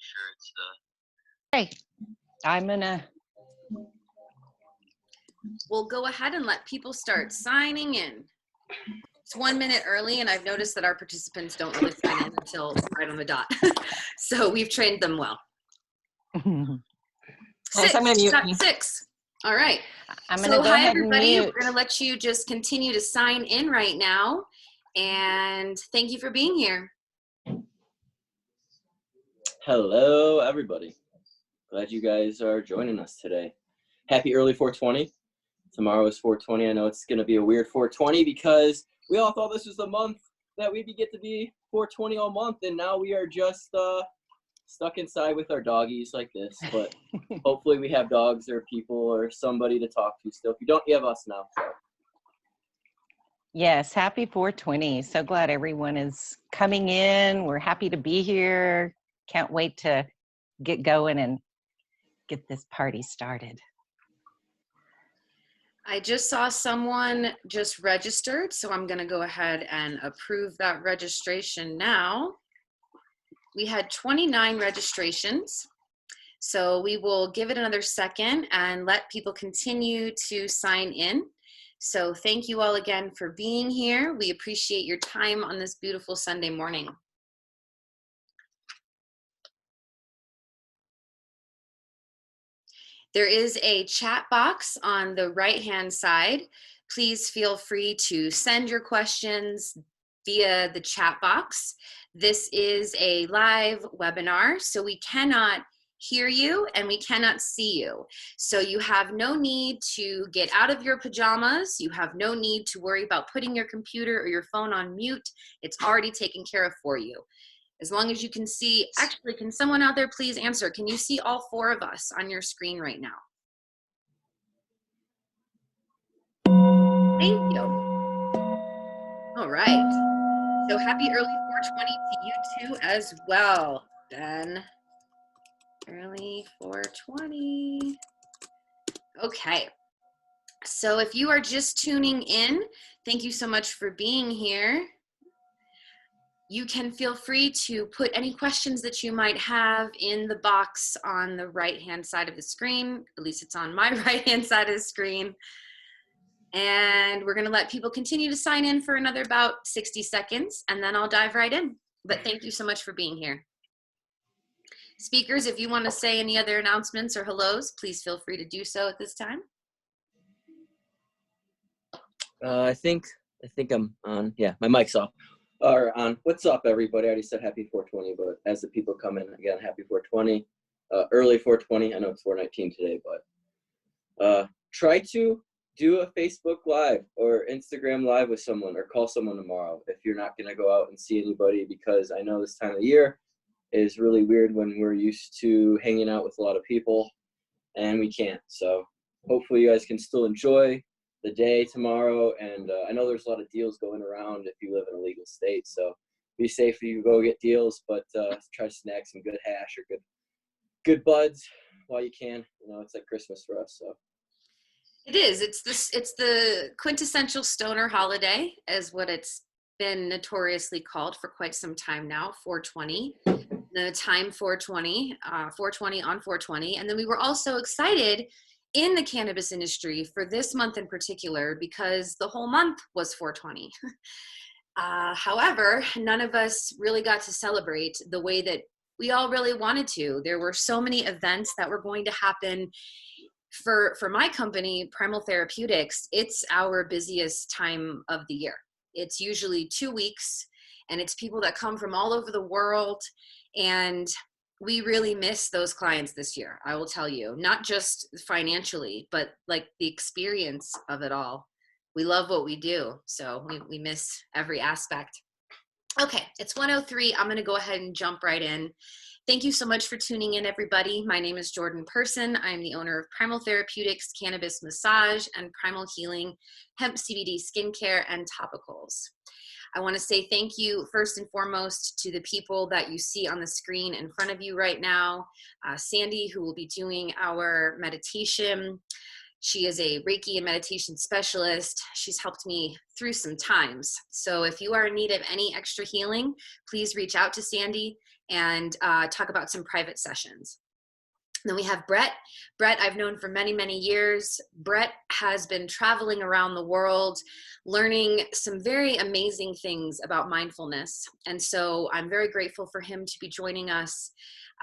sure it's Hey, I'm gonna. We'll go ahead and let people start signing in. It's 1 minute early, and I've noticed that our participants don't really sign in until right on the dot. So we've trained them well. Six. I'm gonna mute me. Six. All right. I'm gonna go hi, ahead everybody. and mute. We're going to let you just continue to sign in right now. And thank you for being here. Hello, everybody. Glad you guys are joining us today. Happy early 420. Tomorrow is 420. I know it's going to be a weird 420 because we all thought this was the month that we'd get to be 420 all month, and now we are just stuck inside with our doggies like this. But hopefully we have dogs or people or somebody to talk to still. If you don't, you have us now. So. Yes, happy 420. So glad everyone is coming in. We're happy to be here. Can't wait to get going and get this party started. I just saw someone just registered, so I'm going to go ahead and approve that registration now. We had 29 registrations, so we will give it another second and let people continue to sign in. So thank you all again for being here. We appreciate your time on this beautiful Sunday morning. There is a chat box on the right-hand side. Please feel free to send your questions via the chat box. This is a live webinar, so we cannot hear you and we cannot see you. So you have no need to get out of your pajamas. You have no need to worry about putting your computer or your phone on mute. It's already taken care of for you. As long as you can see, actually, can someone out there please answer? Can you see all four of us on your screen right now? Thank you. All right. So happy early 420 to you too as well, Ben. Early 420. Okay. So if you are just tuning in, thank you so much for being here. You can feel free to put any questions that you might have in the box on the right-hand side of the screen. At least it's on my right-hand side of the screen. And we're going to let people continue to sign in for another about 60 seconds, and then I'll dive right in. But thank you so much for being here. Speakers, if you want to say any other announcements or hellos, please feel free to do so at this time. I think I'm on. Yeah, my mic's off. Or on. What's up, everybody? I already said happy 420, but as the people come in, again, happy 420. Early 420. I know it's 419 today, but try to do a Facebook Live or Instagram Live with someone or call someone tomorrow if you're not going to go out and see anybody, because I know this time of the year is really weird when we're used to hanging out with a lot of people and we can't. So hopefully you guys can still enjoy the day tomorrow, and I know there's a lot of deals going around if you live in a legal state, so be safe if you go get deals, but try to snag some good hash or good buds while you can. You know, it's like Christmas for us. So it is. It's the quintessential stoner holiday, is what it's been notoriously called for quite some time now. 420, the time 420, 420 on 420, and then we were also excited in the cannabis industry for this month in particular because the whole month was 420. However, none of us really got to celebrate the way that we all really wanted to. There were so many events that were going to happen. For my company, Primal Therapeutics, it's our busiest time of the year. It's usually 2 weeks, and it's people that come from all over the world, and we really miss those clients this year, I will tell you, not just financially, but like the experience of it all. We love what we do, so we miss every aspect. Okay, it's 1:03. I'm going to go ahead and jump right in. Thank you so much for tuning in, everybody. My name is Jordan Person. I'm the owner of Primal Therapeutics, Cannabis Massage, and Primal Healing, Hemp CBD Skincare, and Topicals. I want to say thank you first and foremost to the people that you see on the screen in front of you right now. Sandy, who will be doing our meditation. She is a Reiki and meditation specialist. She's helped me through some times. So if you are in need of any extra healing, please reach out to Sandy and talk about some private sessions. Then we have Brett. Brett, I've known for many, many years. Brett has been traveling around the world, learning some very amazing things about mindfulness. And so I'm very grateful for him to be joining us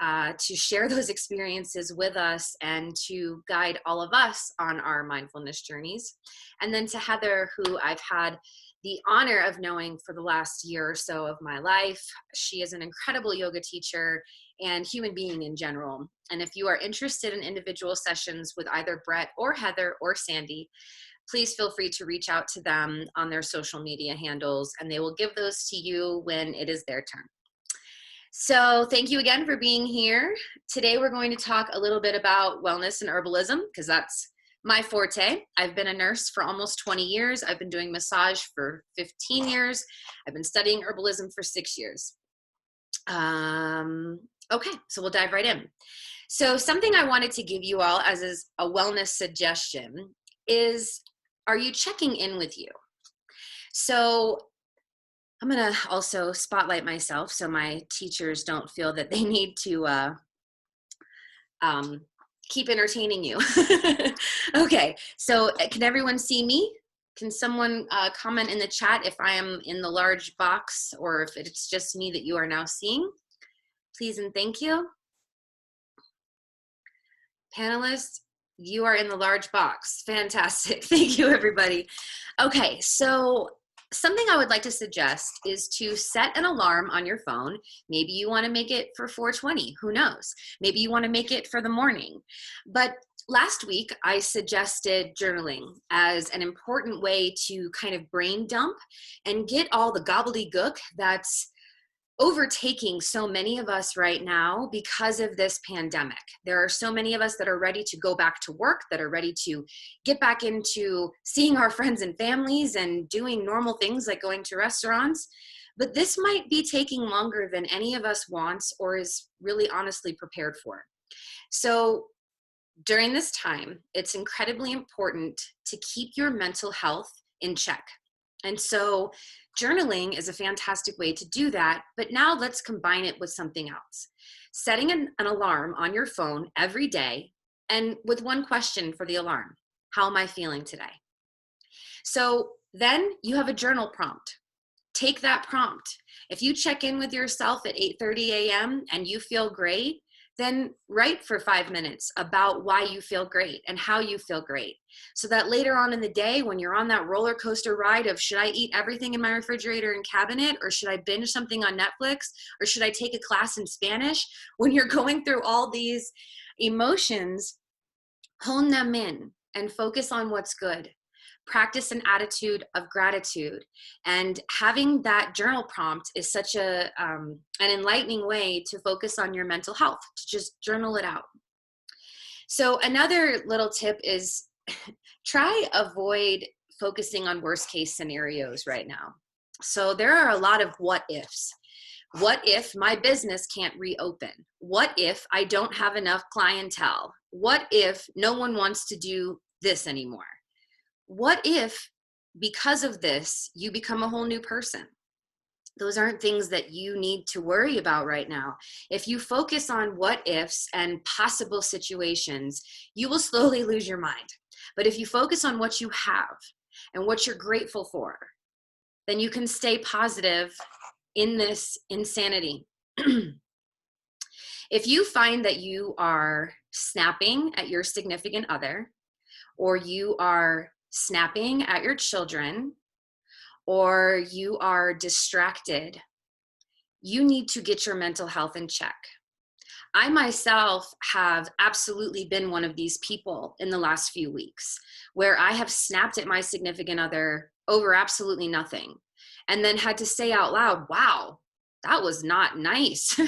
to share those experiences with us and to guide all of us on our mindfulness journeys. And then to Heather, who I've had the honor of knowing for the last year or so of my life. She is an incredible yoga teacher and human being in general. And if you are interested in individual sessions with either Brett or Heather or Sandy, please feel free to reach out to them on their social media handles, and they will give those to you when it is their turn. So thank you again for being here. Today we're going to talk a little bit about wellness and herbalism, because that's my forte. I've been a nurse for almost 20 years. I've been doing massage for 15 years. I've been studying herbalism for 6 years. Okay, so we'll dive right in. So something I wanted to give you all as is a wellness suggestion is, are you checking in with you? So I'm going to also spotlight myself so my teachers don't feel that they need to keep entertaining you. Okay, so can everyone see me? Can someone comment in the chat if I am in the large box or if it's just me that you are now seeing? Please and thank you. Panelists, you are in the large box. Fantastic. Thank you, everybody. Okay, so something I would like to suggest is to set an alarm on your phone. Maybe you want to make it for 4:20, who knows? Maybe you want to make it for the morning. But last week, I suggested journaling as an important way to kind of brain dump and get all the gobbledygook that's overtaking so many of us right now because of this pandemic. There are so many of us that are ready to go back to work, that are ready to get back into seeing our friends and families and doing normal things like going to restaurants. But this might be taking longer than any of us wants or is really honestly prepared for. So during this time, it's incredibly important to keep your mental health in check. And so journaling is a fantastic way to do that, but now let's combine it with something else. Setting an alarm on your phone every day, and with one question for the alarm: how am I feeling today? So then you have a journal prompt. Take that prompt. If you check in with yourself at 8:30 a.m. and you feel great, then write for 5 minutes about why you feel great and how you feel great. So that later on in the day, when you're on that roller coaster ride of, should I eat everything in my refrigerator and cabinet, or should I binge something on Netflix, or should I take a class in Spanish? When you're going through all these emotions, hone them in and focus on what's good. Practice an attitude of gratitude, and having that journal prompt is such an enlightening way to focus on your mental health, to just journal it out. So another little tip is try avoid focusing on worst case scenarios right now. So there are a lot of what ifs. What if my business can't reopen? What if I don't have enough clientele? What if no one wants to do this anymore? What if, because of this, you become a whole new person? Those aren't things that you need to worry about right now. If you focus on what ifs and possible situations, you will slowly lose your mind. But if you focus on what you have and what you're grateful for, then you can stay positive in this insanity. If you find that you are snapping at your significant other, or you are snapping at your children, or you are distracted, you need to get your mental health in check. I myself have absolutely been one of these people in the last few weeks where I have snapped at my significant other over absolutely nothing, and then had to say out loud, wow, that was not nice.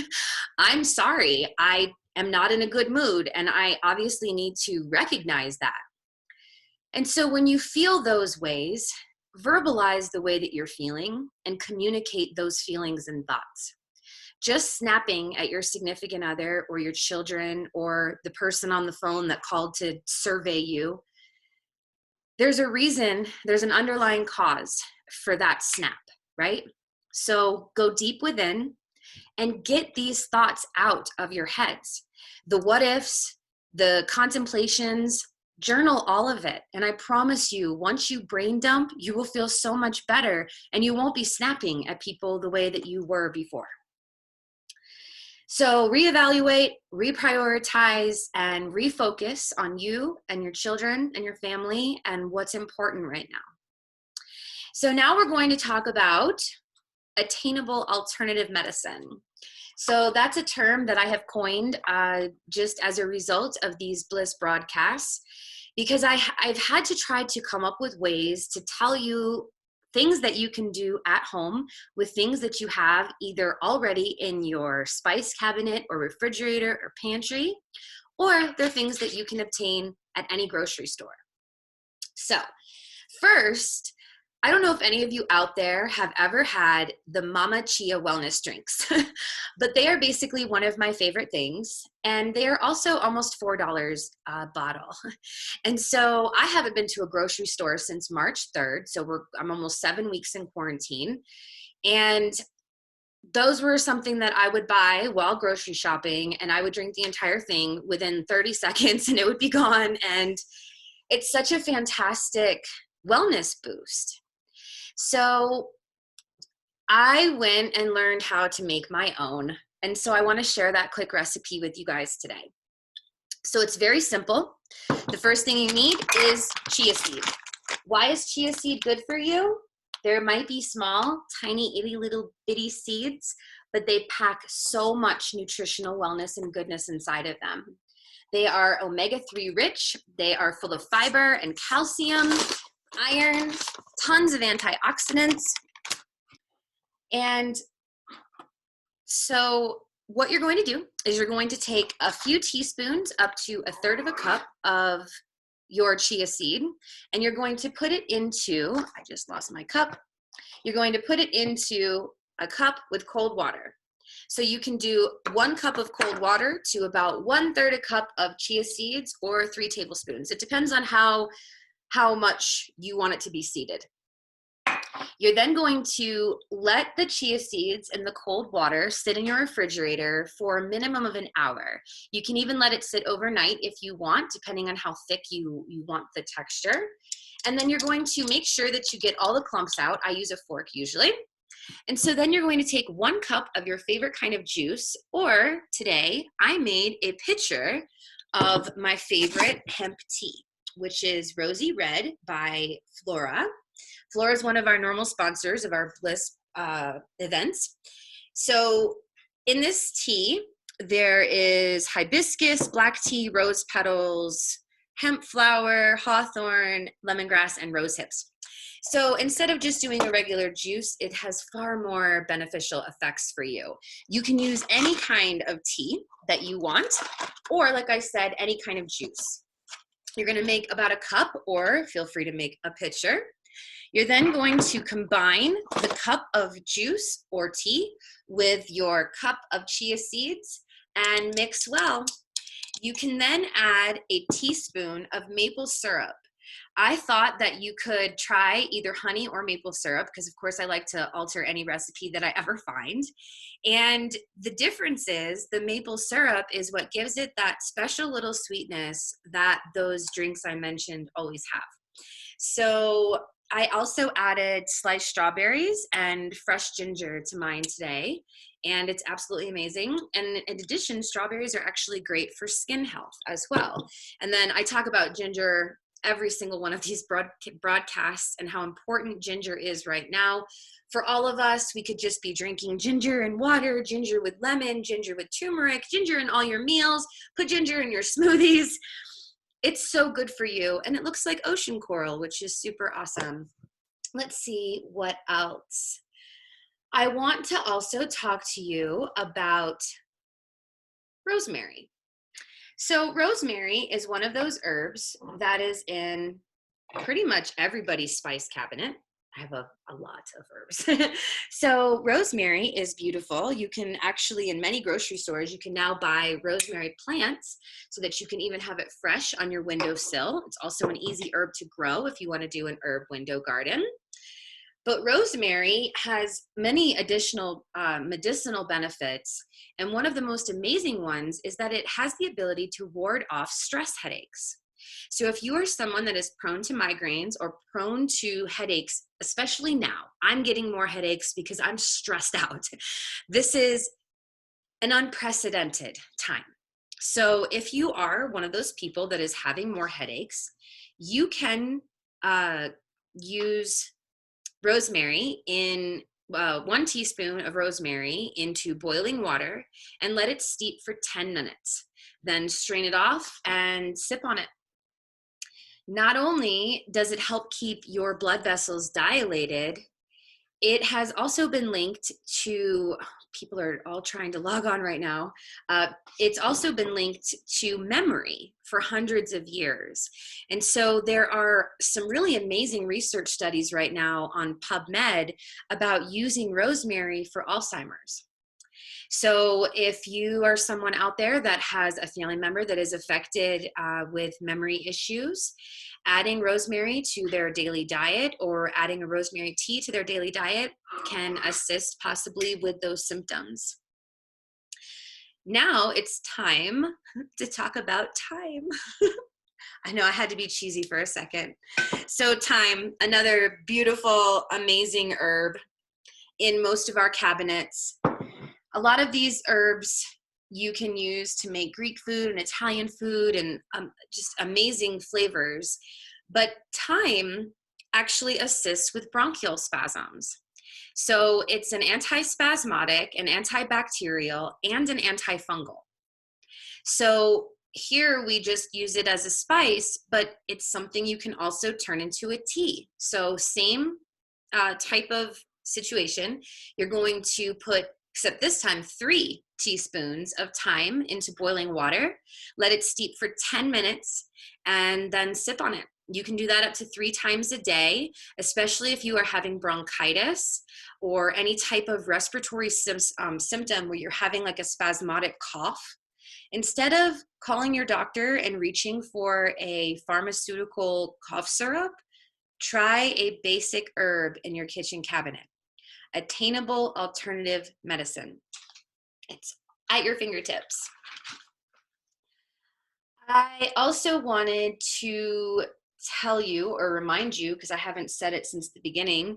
I'm sorry. I am not in a good mood, and I obviously need to recognize that. And so when you feel those ways, verbalize the way that you're feeling and communicate those feelings and thoughts. Just snapping at your significant other or your children or the person on the phone that called to survey you there's a reason, there's an underlying cause for that snap, right? So go deep within and get these thoughts out of your heads. The what ifs, the contemplations, journal all of it. And I promise you, once you brain dump, you will feel so much better and you won't be snapping at people the way that you were before. So reevaluate, reprioritize, and refocus on you and your children and your family and what's important right now. So now we're going to talk about attainable alternative medicine. So that's a term that I have coined just as a result of these Bliss broadcasts, because I've had to try to come up with ways to tell you things that you can do at home with things that you have either already in your spice cabinet or refrigerator or pantry, or they're things that you can obtain at any grocery store. So first, I don't know if any of you out there have ever had the Mama Chia wellness drinks, but they are basically one of my favorite things. And they are also almost $4 a bottle. And so I haven't been to a grocery store since March 3rd. So I'm almost 7 weeks in quarantine. And those were something that I would buy while grocery shopping, and I would drink the entire thing within 30 seconds and it would be gone. And it's such a fantastic wellness boost. So I went and learned how to make my own. And so I want to share that quick recipe with you guys today. So it's very simple. The first thing you need is chia seed. Why is chia seed good for you? There might be small, tiny, itty little bitty seeds, but they pack so much nutritional wellness and goodness inside of them. They are omega-3 rich. They are full of fiber and calcium, iron, tons of antioxidants. And so what you're going to do is you're going to take a few teaspoons up to 1/3 of a cup of your chia seed, and you're going to put it into, I just lost my cup. You're going to put it into a cup with cold water. So you can do 1 cup of cold water to about 1/3 a cup of chia seeds, or 3 tablespoons. It depends on how much you want it to be seeded. You're then going to let the chia seeds in the cold water sit in your refrigerator for a minimum of an hour. You can even let it sit overnight if you want, depending on how thick you want the texture. And then you're going to make sure that you get all the clumps out. I use a fork usually. And so then you're going to take 1 cup of your favorite kind of juice, or today I made a pitcher of my favorite hemp tea, which is Rosy Red by Flora. Flora is one of our normal sponsors of our Bliss events. So in this tea, there is hibiscus, black tea, rose petals, hemp flower, hawthorn, lemongrass, and rose hips. So instead of just doing a regular juice, it has far more beneficial effects for you. You can use any kind of tea that you want, or like I said, any kind of juice. You're going to make about a cup, or feel free to make a pitcher. You're then going to combine the cup of juice or tea with your cup of chia seeds and mix well. You can then add a teaspoon of maple syrup. I thought that you could try either honey or maple syrup, because of course I like to alter any recipe that I ever find. And the difference is the maple syrup is what gives it that special little sweetness that those drinks I mentioned always have. So I also added sliced strawberries and fresh ginger to mine today, and it's absolutely amazing. And in addition, strawberries are actually great for skin health as well. And then I talk about ginger every single one of these broadcasts and how important ginger is right now. For all of us, we could just be drinking ginger and water, ginger with lemon, ginger with turmeric, ginger in all your meals, put ginger in your smoothies. It's so good for you, and it looks like ocean coral, which is super awesome. Let's see what else. I want to also talk to you about rosemary. So rosemary is one of those herbs that is in pretty much everybody's spice cabinet. I have a lot of herbs. So rosemary is beautiful. You can actually, in many grocery stores, you can now buy rosemary plants so that you can even have it fresh on your windowsill. It's also an easy herb to grow if you want to do an herb window garden. But rosemary has many additional medicinal benefits. And one of the most amazing ones is that it has the ability to ward off stress headaches. So if you are someone that is prone to migraines or prone to headaches, especially now, I'm getting more headaches because I'm stressed out. This is an unprecedented time. So if you are one of those people that is having more headaches, you can use rosemary in 1 teaspoon of rosemary into boiling water and let it steep for 10 minutes. Then strain it off and sip on it. Not only does it help keep your blood vessels dilated, it has also been linked to, people are all trying to log on right now. It's also been linked to memory for hundreds of years. And so there are some really amazing research studies right now on PubMed about using rosemary for Alzheimer's. So if you are someone out there that has a family member that is affected with memory issues, adding rosemary to their daily diet or adding a rosemary tea to their daily diet can assist possibly with those symptoms. Now it's time to talk about thyme. I know I had to be cheesy for a second. So thyme, another beautiful, amazing herb in most of our cabinets. A lot of these herbs you can use to make Greek food and Italian food and just amazing flavors. But thyme actually assists with bronchial spasms. So it's an antispasmodic, an antibacterial, and an antifungal. So here we just use it as a spice, but it's something you can also turn into a tea. So same type of situation. You're going to put, except this time, 3 teaspoons of thyme into boiling water. Let it steep for 10 minutes and then sip on it. You can do that up to 3 times a day, especially if you are having bronchitis or any type of respiratory symptom where you're having like a spasmodic cough. Instead of calling your doctor and reaching for a pharmaceutical cough syrup, try a basic herb in your kitchen cabinet. Attainable alternative medicine. It's at your fingertips. I also wanted to tell you or remind you, because I haven't said it since the beginning,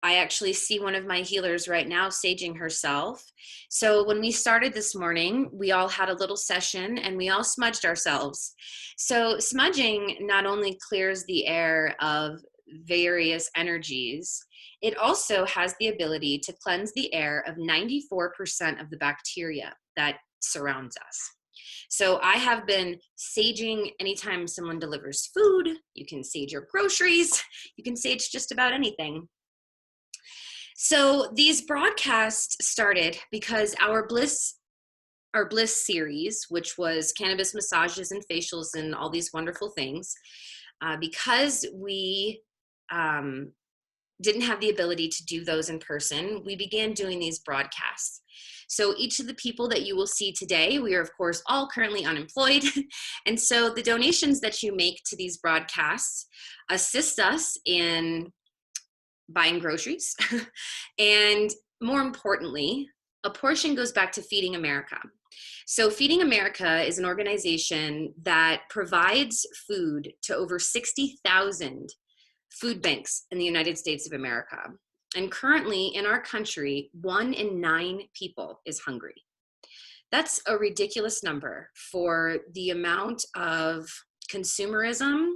I actually see one of my healers right now saging herself. So when we started this morning, we all had a little session and we all smudged ourselves. So smudging not only clears the air of various energies, it also has the ability to cleanse the air of 94% of the bacteria that surrounds us. So I have been saging anytime someone delivers food. You can sage your groceries. You can sage just about anything. So these broadcasts started because our Bliss series, which was cannabis massages and facials and all these wonderful things, because we didn't have the ability to do those in person, we began doing these broadcasts. So each of the people that you will see today, we are of course all currently unemployed. And so the donations that you make to these broadcasts assist us in buying groceries. And more importantly, a portion goes back to Feeding America. So Feeding America is an organization that provides food to over 60,000 food banks in the United States of America. And currently in our country, 1 in 9 people is hungry. That's a ridiculous number for the amount of consumerism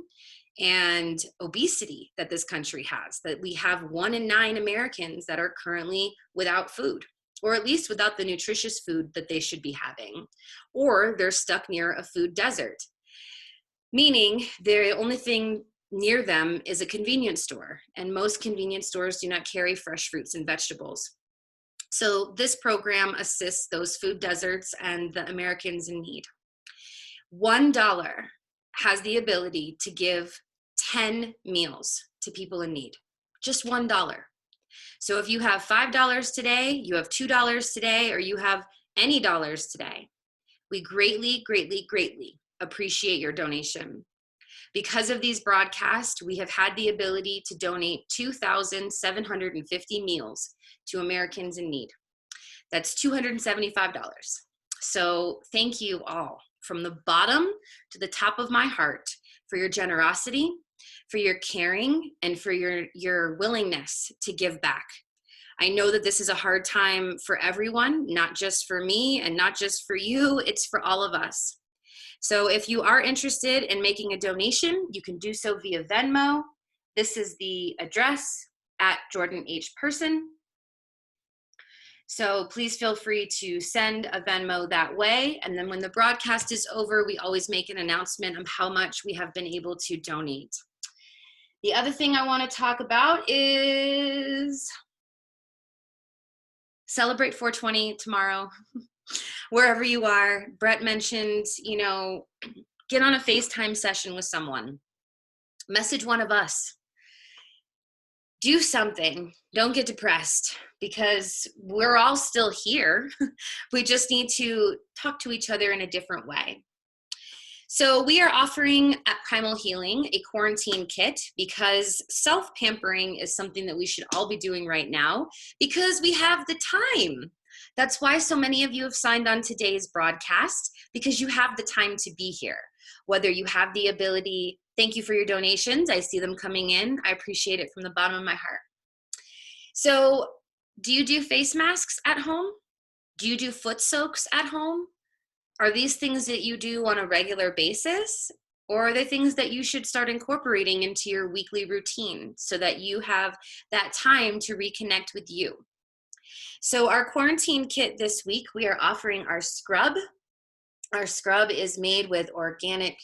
and obesity that this country has, that we have 1 in 9 Americans that are currently without food, or at least without the nutritious food that they should be having, or they're stuck near a food desert, meaning the only thing near them is a convenience store, and most convenience stores do not carry fresh fruits and vegetables. So this program assists those food deserts and the Americans in need. $1 has the ability to give 10 meals to people in need. just $1. So if you have $5 today, you have $2 today, or you have any dollars today, we greatly, greatly, greatly appreciate your donation. Because of these broadcasts, we have had the ability to donate 2,750 meals to Americans in need. That's $275. So thank you all from the bottom to the top of my heart for your generosity, for your caring, and for your willingness to give back. I know that this is a hard time for everyone, not just for me and not just for you, it's for all of us. So if you are interested in making a donation, you can do so via Venmo. This is the address at Jordan H. Person. So please feel free to send a Venmo that way. And then when the broadcast is over, we always make an announcement of how much we have been able to donate. The other thing I want to talk about is celebrate 420 tomorrow. Wherever you are. Brett mentioned, get on a FaceTime session with someone. Message one of us. Do something. Don't get depressed, because we're all still here. We just need to talk to each other in a different way. So we are offering at Primal Healing a quarantine kit, because self-pampering is something that we should all be doing right now because we have the time. That's why so many of you have signed on today's broadcast, because you have the time to be here. Whether you have the ability, thank you for your donations. I see them coming in. I appreciate it from the bottom of my heart. So do you do face masks at home? Do you do foot soaks at home? Are these things that you do on a regular basis? Or are they things that you should start incorporating into your weekly routine so that you have that time to reconnect with you? So our quarantine kit this week, we are offering our scrub. Our scrub is made with organic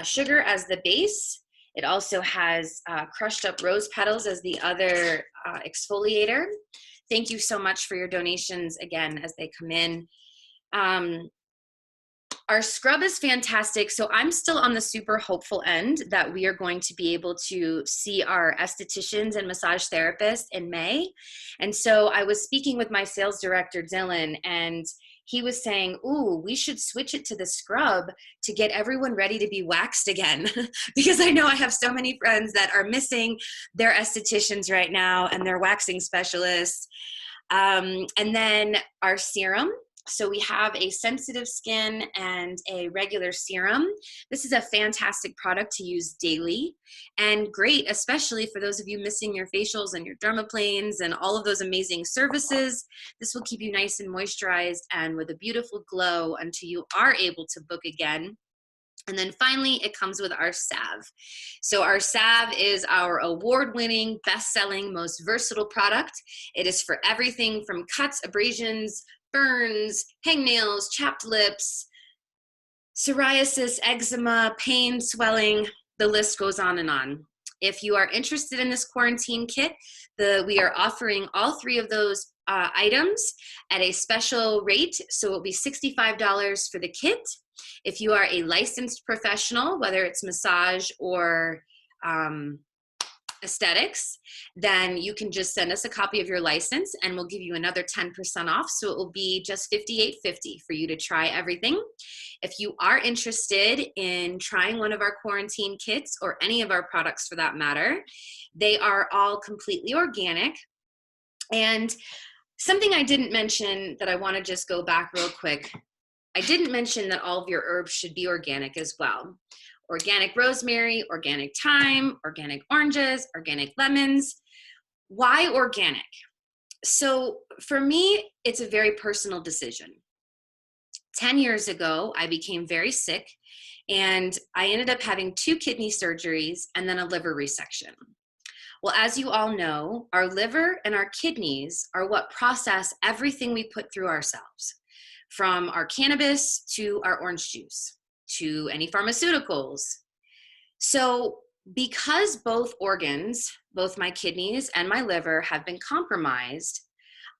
sugar as the base. It also has crushed up rose petals as the other exfoliator. Thank you so much for your donations again as they come in. Our scrub is fantastic. So I'm still on the super hopeful end that we are going to be able to see our estheticians and massage therapists in May. And so I was speaking with my sales director, Dylan, and he was saying, ooh, we should switch it to the scrub to get everyone ready to be waxed again. Because I know I have so many friends that are missing their estheticians right now and their waxing specialists. And then our serum. So we have a sensitive skin and a regular serum. This is a fantastic product to use daily and great, especially for those of you missing your facials and your dermaplanes and all of those amazing services. This will keep you nice and moisturized and with a beautiful glow until you are able to book again. And then finally, it comes with our salve. So our salve is our award-winning, best-selling, most versatile product. It is for everything from cuts, abrasions, burns, hangnails, chapped lips, psoriasis, eczema, pain, swelling, the list goes on and on. If you are interested in this quarantine kit, we are offering all three of those items at a special rate. So it will be $65 for the kit. If you are a licensed professional, whether it's massage or aesthetics, then you can just send us a copy of your license and we'll give you another 10% off. So it will be just $58.50 for you to try everything. If you are interested in trying one of our quarantine kits or any of our products for that matter, they are all completely organic. And something I didn't mention that I want to just go back real quick. I didn't mention that all of your herbs should be organic as well. Organic rosemary, organic thyme, organic oranges, organic lemons. Why organic? So for me, it's a very personal decision. 10 years ago, I became very sick and I ended up having 2 kidney surgeries and then a liver resection. Well, as you all know, our liver and our kidneys are what process everything we put through ourselves, from our cannabis to our orange juice, to any pharmaceuticals. So because both organs, both my kidneys and my liver have been compromised,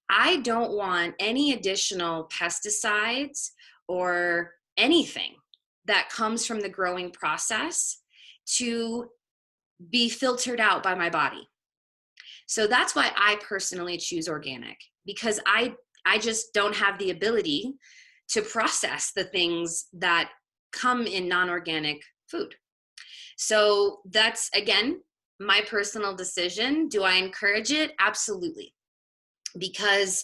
I don't want any additional pesticides or anything that comes from the growing process to be filtered out by my body. So that's why I personally choose organic, because I just don't have the ability to process the things that come in non-organic food. So that's, again, my personal decision. Do I encourage it? Absolutely. Because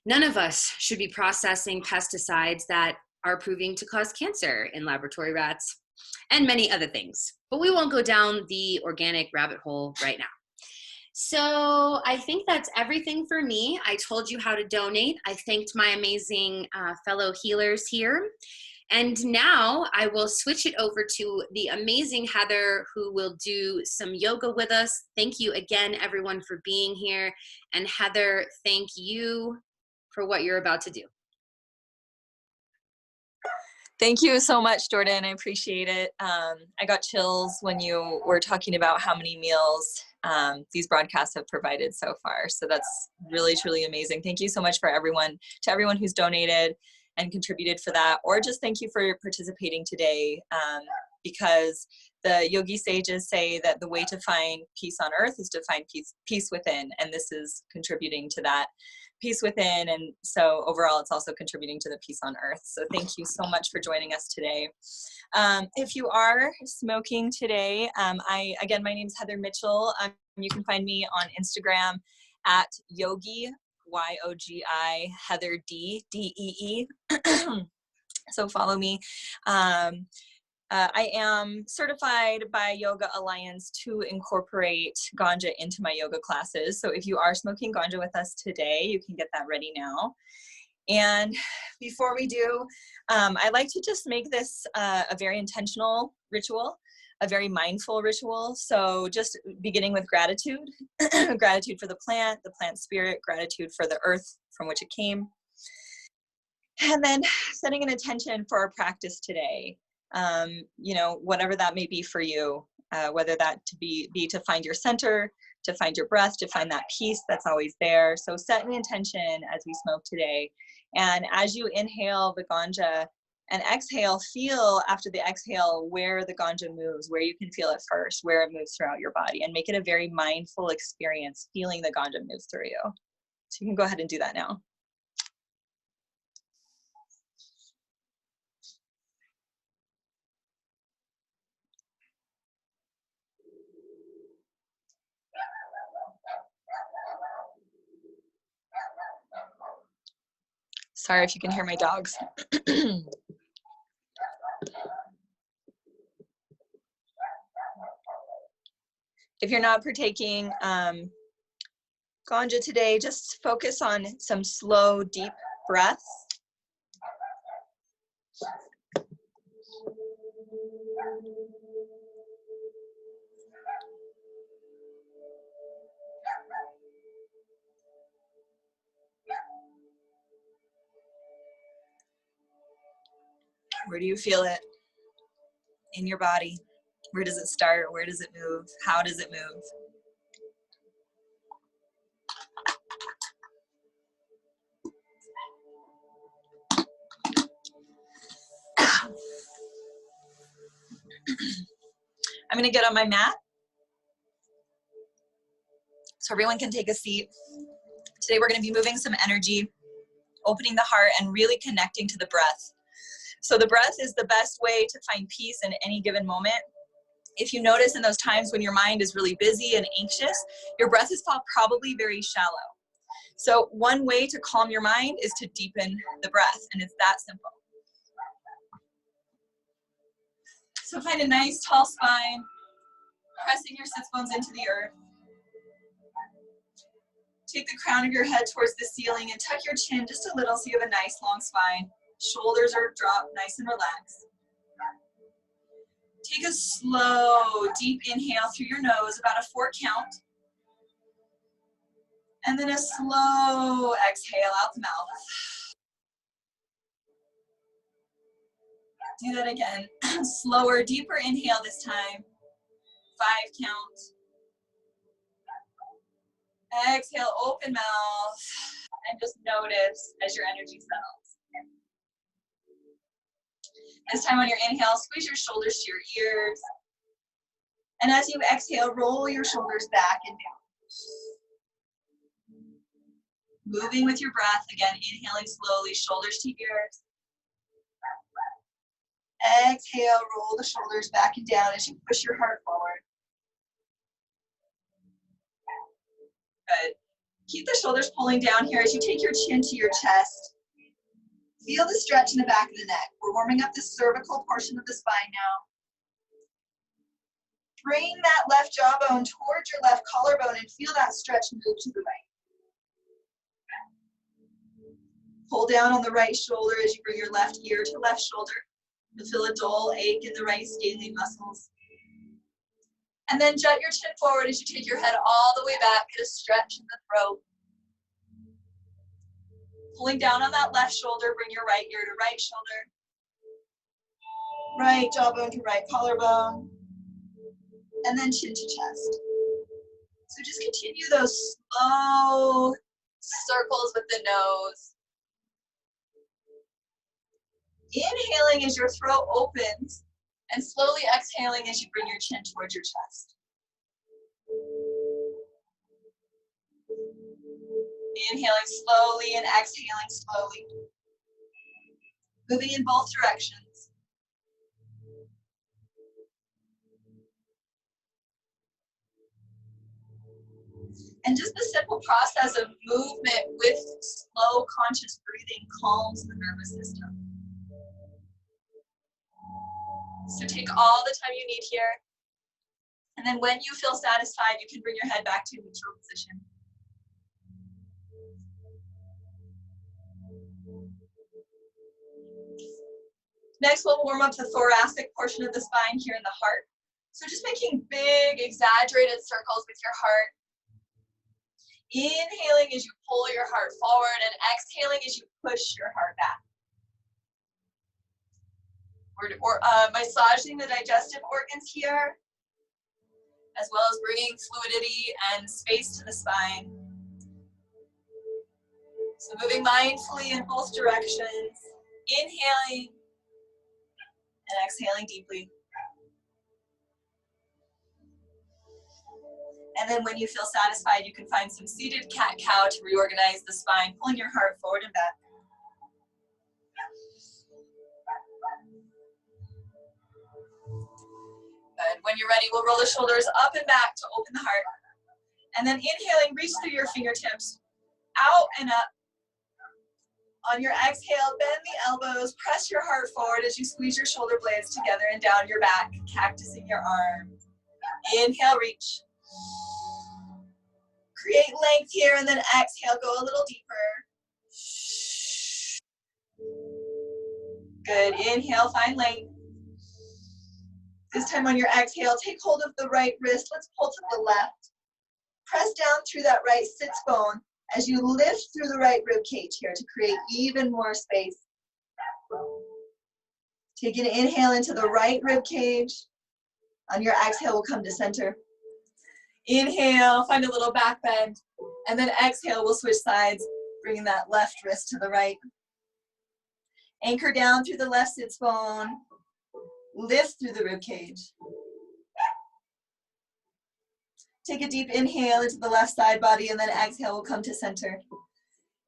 none of us should be processing pesticides that are proving to cause cancer in laboratory rats and many other things. But we won't go down the organic rabbit hole right now. So I think that's everything for me. I told you how to donate. I thanked my amazing fellow healers here. And now I will switch it over to the amazing Heather, who will do some yoga with us. Thank you again, everyone, for being here. And Heather, thank you for what you're about to do. Thank you so much, Jordan. I appreciate it. I got chills when you were talking about how many meals these broadcasts have provided so far. So that's really, truly amazing. Thank you so much to everyone who's donated and contributed for that, or just thank you for participating today, because the yogi sages say that the way to find peace on earth is to find peace within, and this is contributing to that peace within. And so overall, it's also contributing to the peace on earth. So thank you so much for joining us today. If you are smoking today, again, my name is Heather Mitchell. You can find me on Instagram at yogi, Y-O-G-I, Heather D, D-E-E. So follow me. I am certified by Yoga Alliance to incorporate ganja into my yoga classes. So if you are smoking ganja with us today, you can get that ready now. And before we do, I like to just make this a very intentional ritual, a very mindful ritual. So just beginning with gratitude, gratitude for the plant spirit, gratitude for the earth from which it came. And then setting an intention for our practice today. Whatever that may be for you, whether that to be to find your center, to find your breath, to find that peace that's always there. So set an intention as we smoke today. And as you inhale the ganja and exhale, feel after the exhale where the ganja moves, where you can feel it first, where it moves throughout your body, and make it a very mindful experience, feeling the ganja move through you. So you can go ahead and do that now. Sorry if you can hear my dogs. If you're not partaking ganja today, just focus on some slow, deep breaths. Where do you feel it in your body? Where does it start? Where does it move? How does it move? I'm going to get on my mat so everyone can take a seat. Today we're going to be moving some energy, opening the heart, and really connecting to the breath. So the breath is the best way to find peace in any given moment. If you notice in those times when your mind is really busy and anxious, your breath is probably very shallow. So one way to calm your mind is to deepen the breath, and it's that simple. So find a nice tall spine, pressing your sits bones into the earth. Take the crown of your head towards the ceiling and tuck your chin just a little so you have a nice long spine. Shoulders are dropped nice and relaxed. Take a slow, deep inhale through your nose, about a 4 count. And then a slow exhale out the mouth. Do that again. Slower, deeper inhale this time. 5 count. Exhale, open mouth. And just notice as your energy settles. This time on your inhale, squeeze your shoulders to your ears. And as you exhale, roll your shoulders back and down. Moving with your breath. Again, inhaling slowly, shoulders to ears. Exhale, roll the shoulders back and down as you push your heart forward. Good. Keep the shoulders pulling down here as you take your chin to your chest. Feel the stretch in the back of the neck. We're warming up the cervical portion of the spine now. Bring that left jawbone towards your left collarbone and feel that stretch move to the right. Pull down on the right shoulder as you bring your left ear to left shoulder. You'll feel a dull ache in the right scalene muscles. And then jut your chin forward as you take your head all the way back. Get a stretch in the throat. Pulling down on that left shoulder, bring your right ear to right shoulder. Right jawbone to right collarbone. And then chin to chest. So just continue those slow circles with the nose. Inhaling as your throat opens, and slowly exhaling as you bring your chin towards your chest. Inhaling slowly and exhaling slowly. Moving in both directions. And just the simple process of movement with slow, conscious breathing calms the nervous system. So take all the time you need here. And then when you feel satisfied, you can bring your head back to neutral position. Next, we'll warm up the thoracic portion of the spine here in the heart. So just making big, exaggerated circles with your heart. Inhaling as you pull your heart forward and exhaling as you push your heart back. We're massaging the digestive organs here, as well as bringing fluidity and space to the spine. So moving mindfully in both directions, inhaling and exhaling deeply. And then when you feel satisfied, you can find some seated cat-cow to reorganize the spine, pulling your heart forward and back. Good. When you're ready, we'll roll the shoulders up and back to open the heart. And then inhaling, reach through your fingertips, out and up. On your exhale, bend the elbows, press your heart forward as you squeeze your shoulder blades together and down your back, cactusing your arms. Inhale, reach. Create length here, and then exhale, go a little deeper. Good. Inhale, find length. This time on your exhale, take hold of the right wrist. Let's pull to the left. Press down through that right sits bone as you lift through the right rib cage here to create even more space. Take an inhale into the right rib cage. On your exhale, we'll come to center. Inhale, find a little back bend. And then exhale, we'll switch sides, bringing that left wrist to the right. Anchor down through the left sits bone. Lift through the rib cage. Take a deep inhale into the left side body, and then exhale, we'll come to center.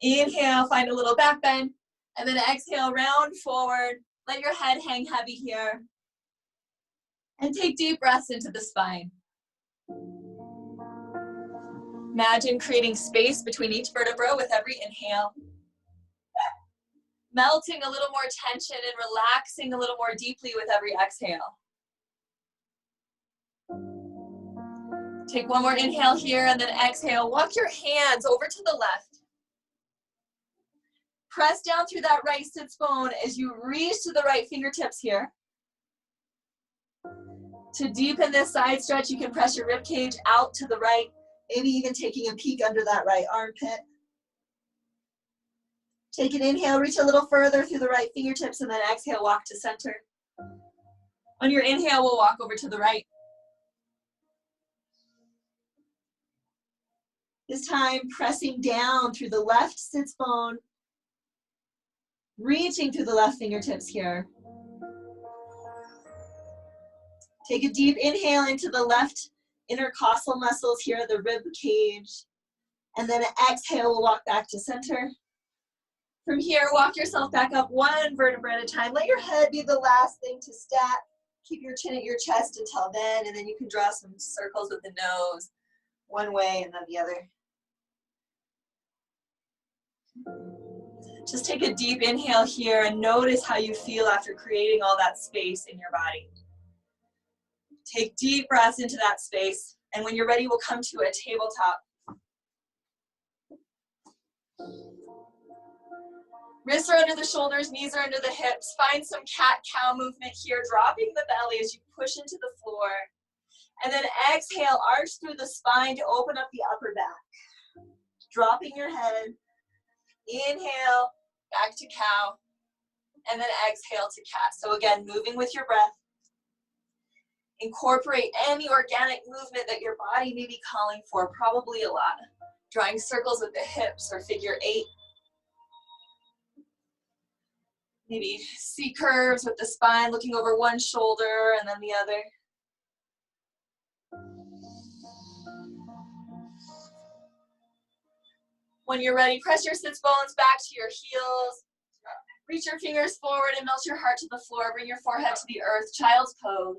Inhale, find a little back bend, and then exhale, round forward. Let your head hang heavy here. And take deep breaths into the spine. Imagine creating space between each vertebra with every inhale. Melting a little more tension and relaxing a little more deeply with every exhale. Take one more inhale here and then exhale. Walk your hands over to the left. Press down through that right sits bone as you reach to the right fingertips here. To deepen this side stretch, you can press your rib cage out to the right, maybe even taking a peek under that right armpit. Take an inhale, reach a little further through the right fingertips, and then exhale, walk to center. On your inhale, we'll walk over to the right. This time, pressing down through the left sits bone, reaching through the left fingertips here. Take a deep inhale into the left intercostal muscles here, the rib cage. And then exhale, we'll walk back to center. From here, walk yourself back up one vertebra at a time. Let your head be the last thing to stack. Keep your chin at your chest until then, and then you can draw some circles with the nose, one way and then the other. Just take a deep inhale here and notice how you feel after creating all that space in your body. Take deep breaths into that space, and when you're ready, we'll come to a tabletop. Wrists are under the shoulders, knees are under the hips. Find some cat-cow movement here, dropping the belly as you push into the floor. And then exhale, arch through the spine to open up the upper back. Dropping your head. Inhale, back to cow. And then exhale to cat. So again, moving with your breath. Incorporate any organic movement that your body may be calling for, probably a lot. Drawing circles with the hips or figure 8. Maybe C curves with the spine, looking over one shoulder and then the other. When you're ready, press your sits bones back to your heels. Reach your fingers forward and melt your heart to the floor. Bring your forehead to the earth, child's pose.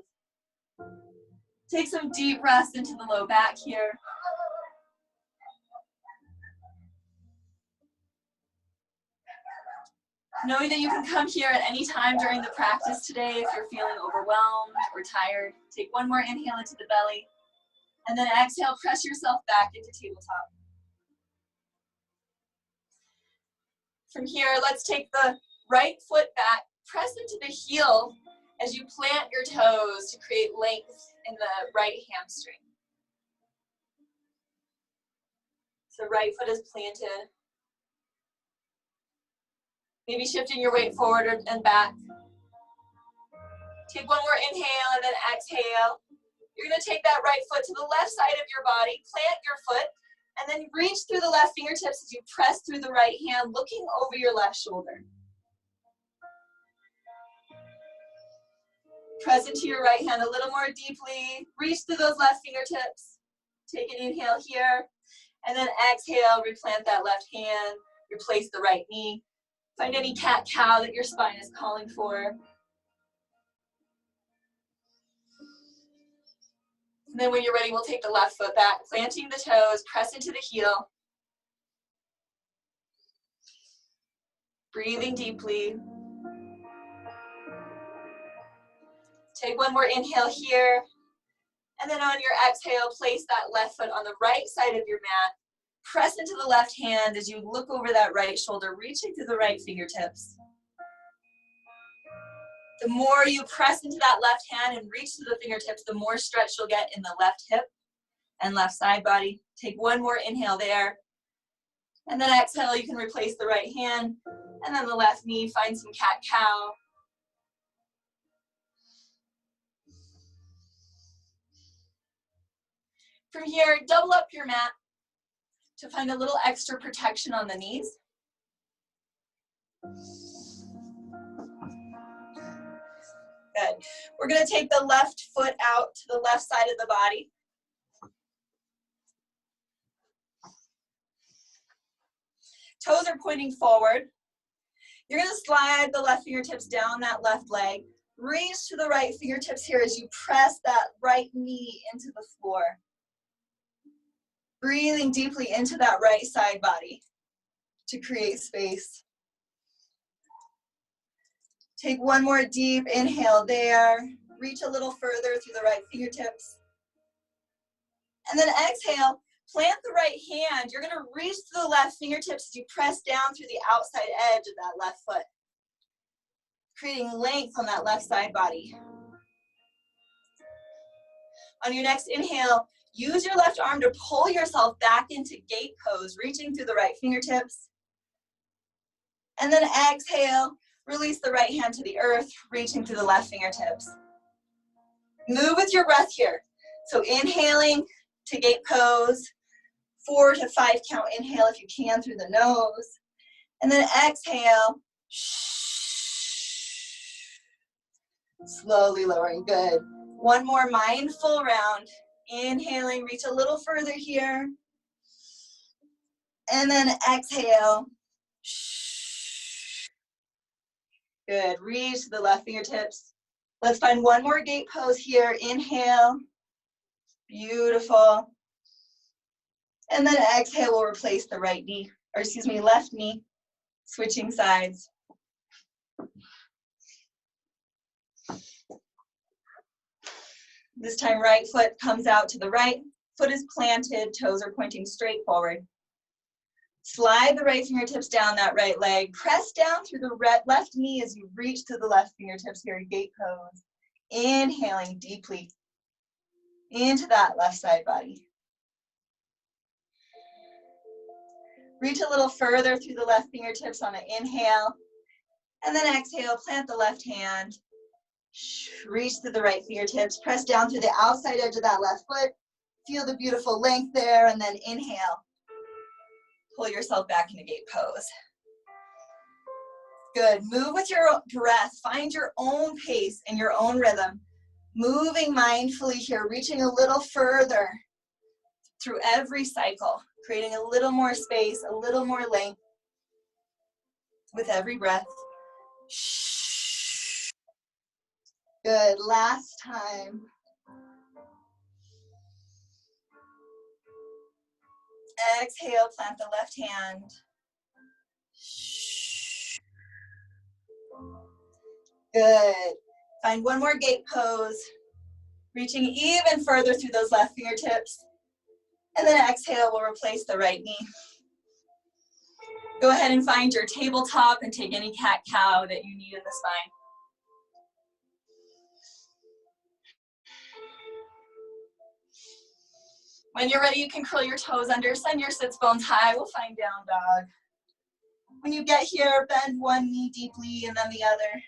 Take some deep breaths into the low back here. Knowing that you can come here at any time during the practice today if you're feeling overwhelmed or tired. Take one more inhale into the belly. And then exhale, press yourself back into tabletop. From here, let's take the right foot back, press into the heel as you plant your toes to create length in the right hamstring. So right foot is planted. Maybe shifting your weight forward and back. Take one more inhale and then exhale. You're gonna take that right foot to the left side of your body, plant your foot, and then reach through the left fingertips as you press through the right hand, looking over your left shoulder. Press into your right hand a little more deeply. Reach through those left fingertips. Take an inhale here, and then exhale, replant that left hand, replace the right knee. Find any cat-cow that your spine is calling for. And then when you're ready, we'll take the left foot back, planting the toes, press into the heel. Breathing deeply. Take one more inhale here. And then on your exhale, place that left foot on the right side of your mat. Press into the left hand as you look over that right shoulder, reaching through the right fingertips. The more you press into that left hand and reach through the fingertips, the more stretch you'll get in the left hip and left side body. Take one more inhale there. And then exhale, you can replace the right hand. And then the left knee, find some cat-cow. From here, double up your mat to find a little extra protection on the knees. Good. We're going to take the left foot out to the left side of the body. Toes are pointing forward. You're going to slide the left fingertips down that left leg. Reach to the right fingertips here as you press that right knee into the floor. Breathing deeply into that right side body to create space. Take one more deep inhale there. Reach a little further through the right fingertips. And then exhale, plant the right hand. You're gonna reach to the left fingertips as you press down through the outside edge of that left foot, creating length on that left side body. On your next inhale, use your left arm to pull yourself back into gate pose, reaching through the right fingertips. And then exhale, release the right hand to the earth, reaching through the left fingertips. Move with your breath here. So inhaling to gate pose, 4 to 5 count inhale if you can through the nose. And then exhale, slowly lowering, good. One more mindful round. Inhaling, reach a little further here. And then exhale. Good, reach to the left fingertips. Let's find one more gate pose here. Inhale, beautiful. And then exhale, we'll replace the right knee, or excuse me, left knee, switching sides. This time, right foot comes out to the right, foot is planted, toes are pointing straight forward. Slide the right fingertips down that right leg. Press down through the left knee as you reach to the left fingertips here, gate pose. Inhaling deeply into that left side body. Reach a little further through the left fingertips on an inhale. And then exhale, plant the left hand. Reach to the right fingertips. Press down through the outside edge of that left foot. Feel the beautiful length there, and then inhale. Pull yourself back into gate pose. Good. Move with your breath. Find your own pace and your own rhythm. Moving mindfully here, reaching a little further through every cycle, creating a little more space, a little more length with every breath. Good. Last time. Exhale, plant the left hand. Good. Find one more gate pose. Reaching even further through those left fingertips. And then exhale, we'll replace the right knee. Go ahead and find your tabletop and take any cat-cow that you need in the spine. When you're ready, you can curl your toes under, send your sits bones high. We'll find down dog. When you get here, bend one knee deeply and then the other.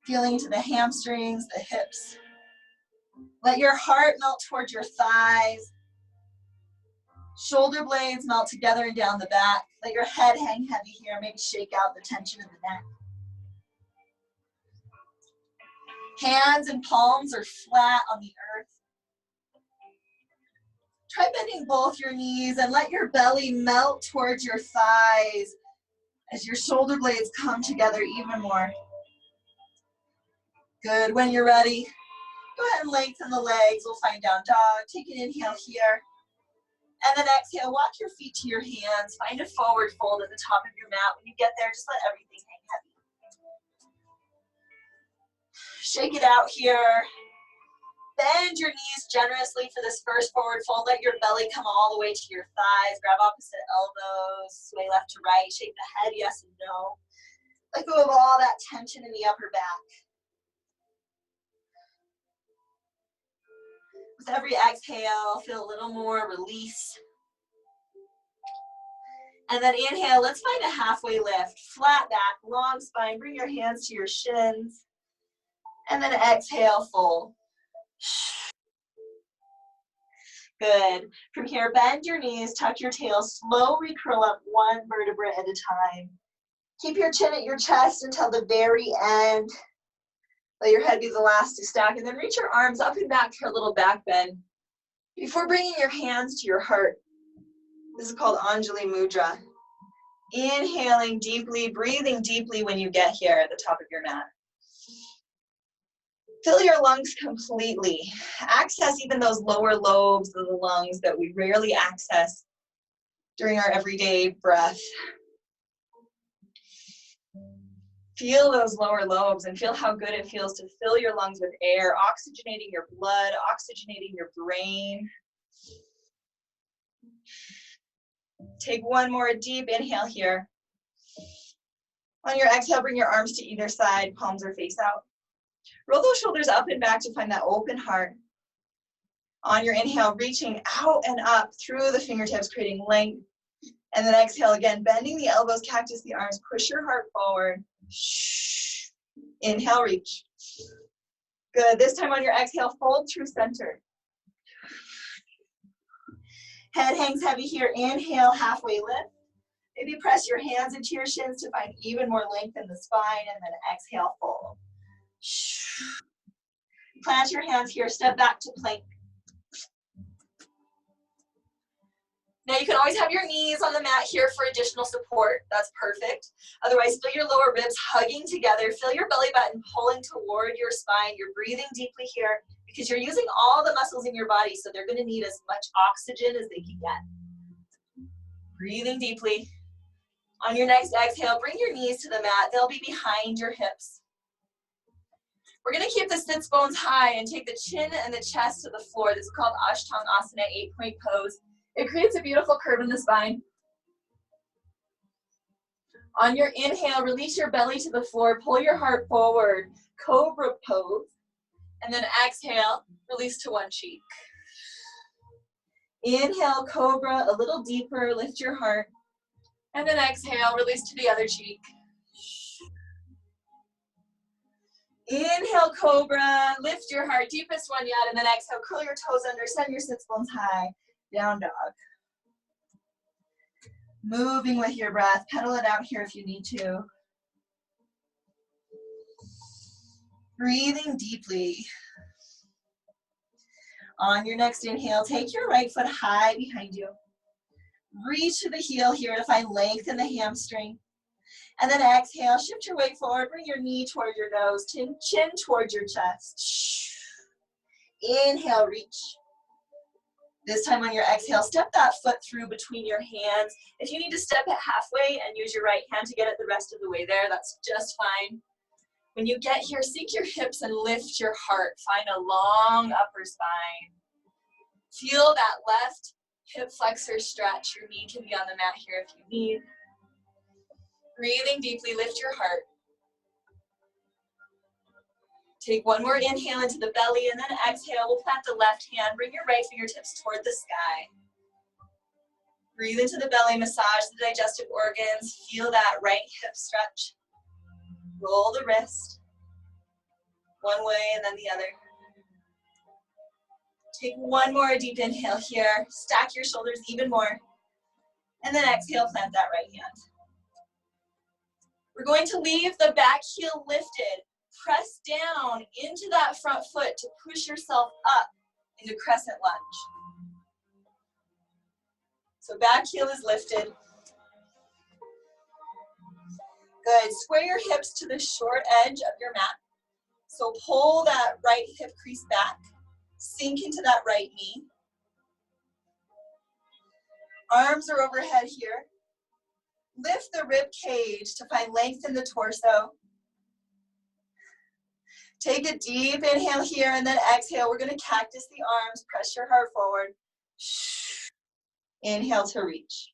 Feeling into the hamstrings, the hips. Let your heart melt towards your thighs. Shoulder blades melt together and down the back. Let your head hang heavy here. Maybe shake out the tension in the neck. Hands and palms are flat on the earth. Try bending both your knees and let your belly melt towards your thighs as your shoulder blades come together even more. Good. When you're ready, go ahead and lengthen the legs. We'll find down dog. Take an inhale here. And then exhale, walk your feet to your hands. Find a forward fold at the top of your mat. When you get there, just let everything hang heavy. Shake it out here. Bend your knees generously for this first forward fold. Let your belly come all the way to your thighs. Grab opposite elbows. Sway left to right. Shake the head, yes and no. Let go of all that tension in the upper back. With every exhale, feel a little more release. And then inhale, let's find a halfway lift. Flat back, long spine. Bring your hands to your shins. And then exhale, fold. Good. From here, bend your knees, tuck your tail, slowly curl up one vertebra at a time. Keep your chin at your chest until the very end. Let your head be the last to stack, and then reach your arms up and back for a little back bend. Before bringing your hands to your heart, this is called Anjali Mudra. Inhaling deeply, breathing deeply when you get here at the top of your mat. Fill your lungs completely. Access even those lower lobes of the lungs that we rarely access during our everyday breath. Feel those lower lobes and feel how good it feels to fill your lungs with air, oxygenating your blood, oxygenating your brain. Take one more deep inhale here. On your exhale, bring your arms to either side, palms are face out. Roll those shoulders up and back to find that open heart. On your inhale, reaching out and up through the fingertips, creating length. And then exhale again, bending the elbows, cactus the arms, push your heart forward. Inhale, reach. Good. This time on your exhale, fold through center. Head hangs heavy here. Inhale, halfway lift. Maybe press your hands into your shins to find even more length in the spine, and then exhale, fold. Plant your hands here, step back to plank. Now you can always have your knees on the mat here for additional support. That's perfect. Otherwise, feel your lower ribs hugging together. Feel your belly button pulling toward your spine. You're breathing deeply here because you're using all the muscles in your body, so they're going to need as much oxygen as they can get. Breathing deeply. On your next exhale, bring your knees to the mat. They'll be behind your hips. We're going to keep the sits bones high and take the chin and the chest to the floor. This is called Ashtangasana, 8-point pose. It creates a beautiful curve in the spine. On your inhale, release your belly to the floor, pull your heart forward, cobra pose. And then exhale, release to one cheek. Inhale, cobra, a little deeper, lift your heart. And then exhale, release to the other cheek. Inhale, cobra, lift your heart, deepest one yet, and then exhale, curl your toes under, send your sits bones high, down dog. Moving with your breath, pedal it out here if you need to. Breathing deeply. On your next inhale, take your right foot high behind you. Reach to the heel here to find length in the hamstring. And then exhale, shift your weight forward, bring your knee toward your nose, chin towards your chest. Inhale, reach. This time on your exhale, step that foot through between your hands. If you need to step it halfway and use your right hand to get it the rest of the way there, that's just fine. When you get here, sink your hips and lift your heart. Find a long upper spine. Feel that left hip flexor stretch. Your knee can be on the mat here if you need. Breathing deeply, lift your heart. Take one more inhale into the belly and then exhale. We'll plant the left hand. Bring your right fingertips toward the sky. Breathe into the belly, massage the digestive organs. Feel that right hip stretch. Roll the wrist. One way and then the other. Take one more deep inhale here. Stack your shoulders even more. And then exhale, plant that right hand. We're going to leave the back heel lifted. Press down into that front foot to push yourself up into crescent lunge. So back heel is lifted. Good. Square your hips to the short edge of your mat. So pull that right hip crease back. Sink into that right knee. Arms are overhead here. Lift the rib cage to find length in the torso. Take a deep inhale here and then exhale. We're going to cactus the arms. Press your heart forward. Inhale to reach.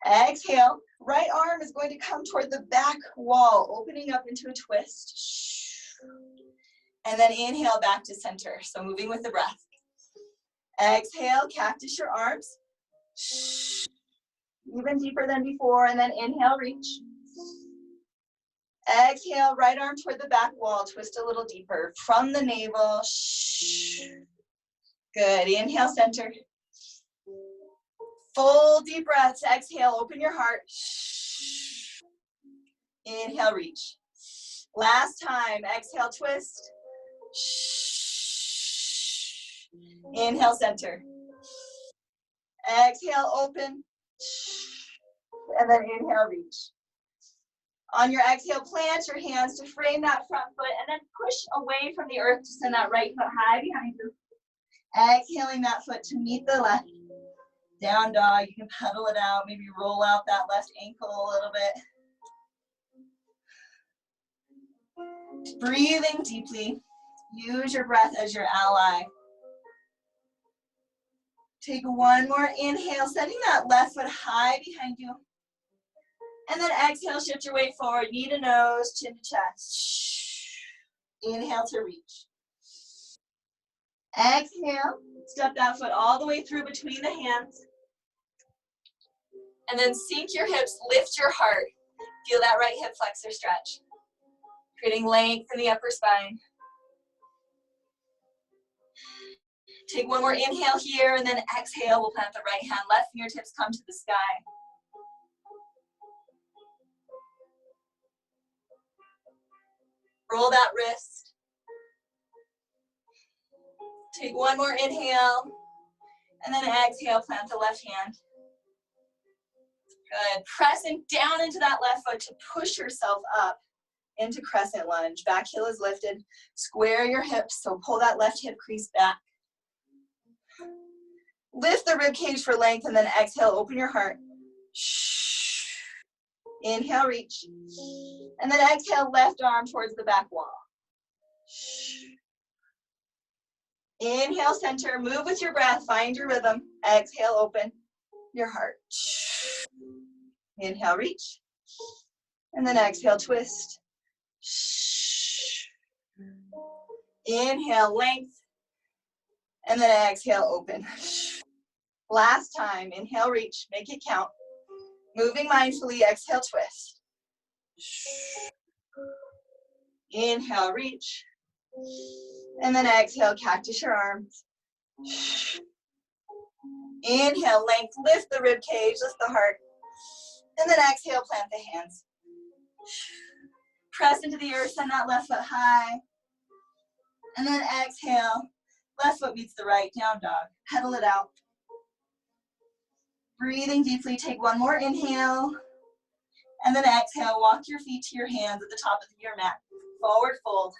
Exhale. Right arm is going to come toward the back wall, opening up into a twist. And then inhale back to center. So moving with the breath. Exhale, cactus your arms. Even deeper than before, and then inhale, reach. Exhale, right arm toward the back wall, twist a little deeper. From the navel, good, inhale, center. Full deep breaths, exhale, open your heart. Inhale, reach. Last time, exhale, twist. Inhale, center. Exhale, open. And then inhale, reach. On your exhale, plant your hands to frame that front foot and then push away from the earth to send that right foot high behind you. Exhaling that foot to meet the left. Down dog, you can pedal it out, maybe roll out that left ankle a little bit. Breathing deeply. Use your breath as your ally. Take one more inhale, sending that left foot high behind you. And then exhale, shift your weight forward, knee to nose, chin to chest. Inhale to reach. Exhale, step that foot all the way through between the hands. And then sink your hips, lift your heart. Feel that right hip flexor stretch. Creating length in the upper spine. Take one more inhale here, and then exhale, we'll plant the right hand. Left fingertips come to the sky. Roll that wrist. Take one more inhale. And then exhale, plant the left hand. Good. Pressing down into that left foot to push yourself up into crescent lunge. Back heel is lifted. Square your hips, so pull that left hip crease back. Lift the rib cage for length, and then exhale, open your heart. Inhale, reach. And then exhale, left arm towards the back wall. Inhale, center, move with your breath, find your rhythm. Exhale, open your heart. Inhale, reach. And then exhale, twist. Inhale, length. And then exhale, open. Last time, inhale, reach, make it count. Moving mindfully, exhale, twist. Inhale, reach. And then exhale, cactus your arms. Inhale, length, lift the rib cage, lift the heart. And then exhale, plant the hands. Press into the earth, send that left foot high. And then exhale, left foot meets the right, down dog. Pedal it out. Breathing deeply, take one more inhale. And then exhale, walk your feet to your hands at the top of your mat. Forward fold.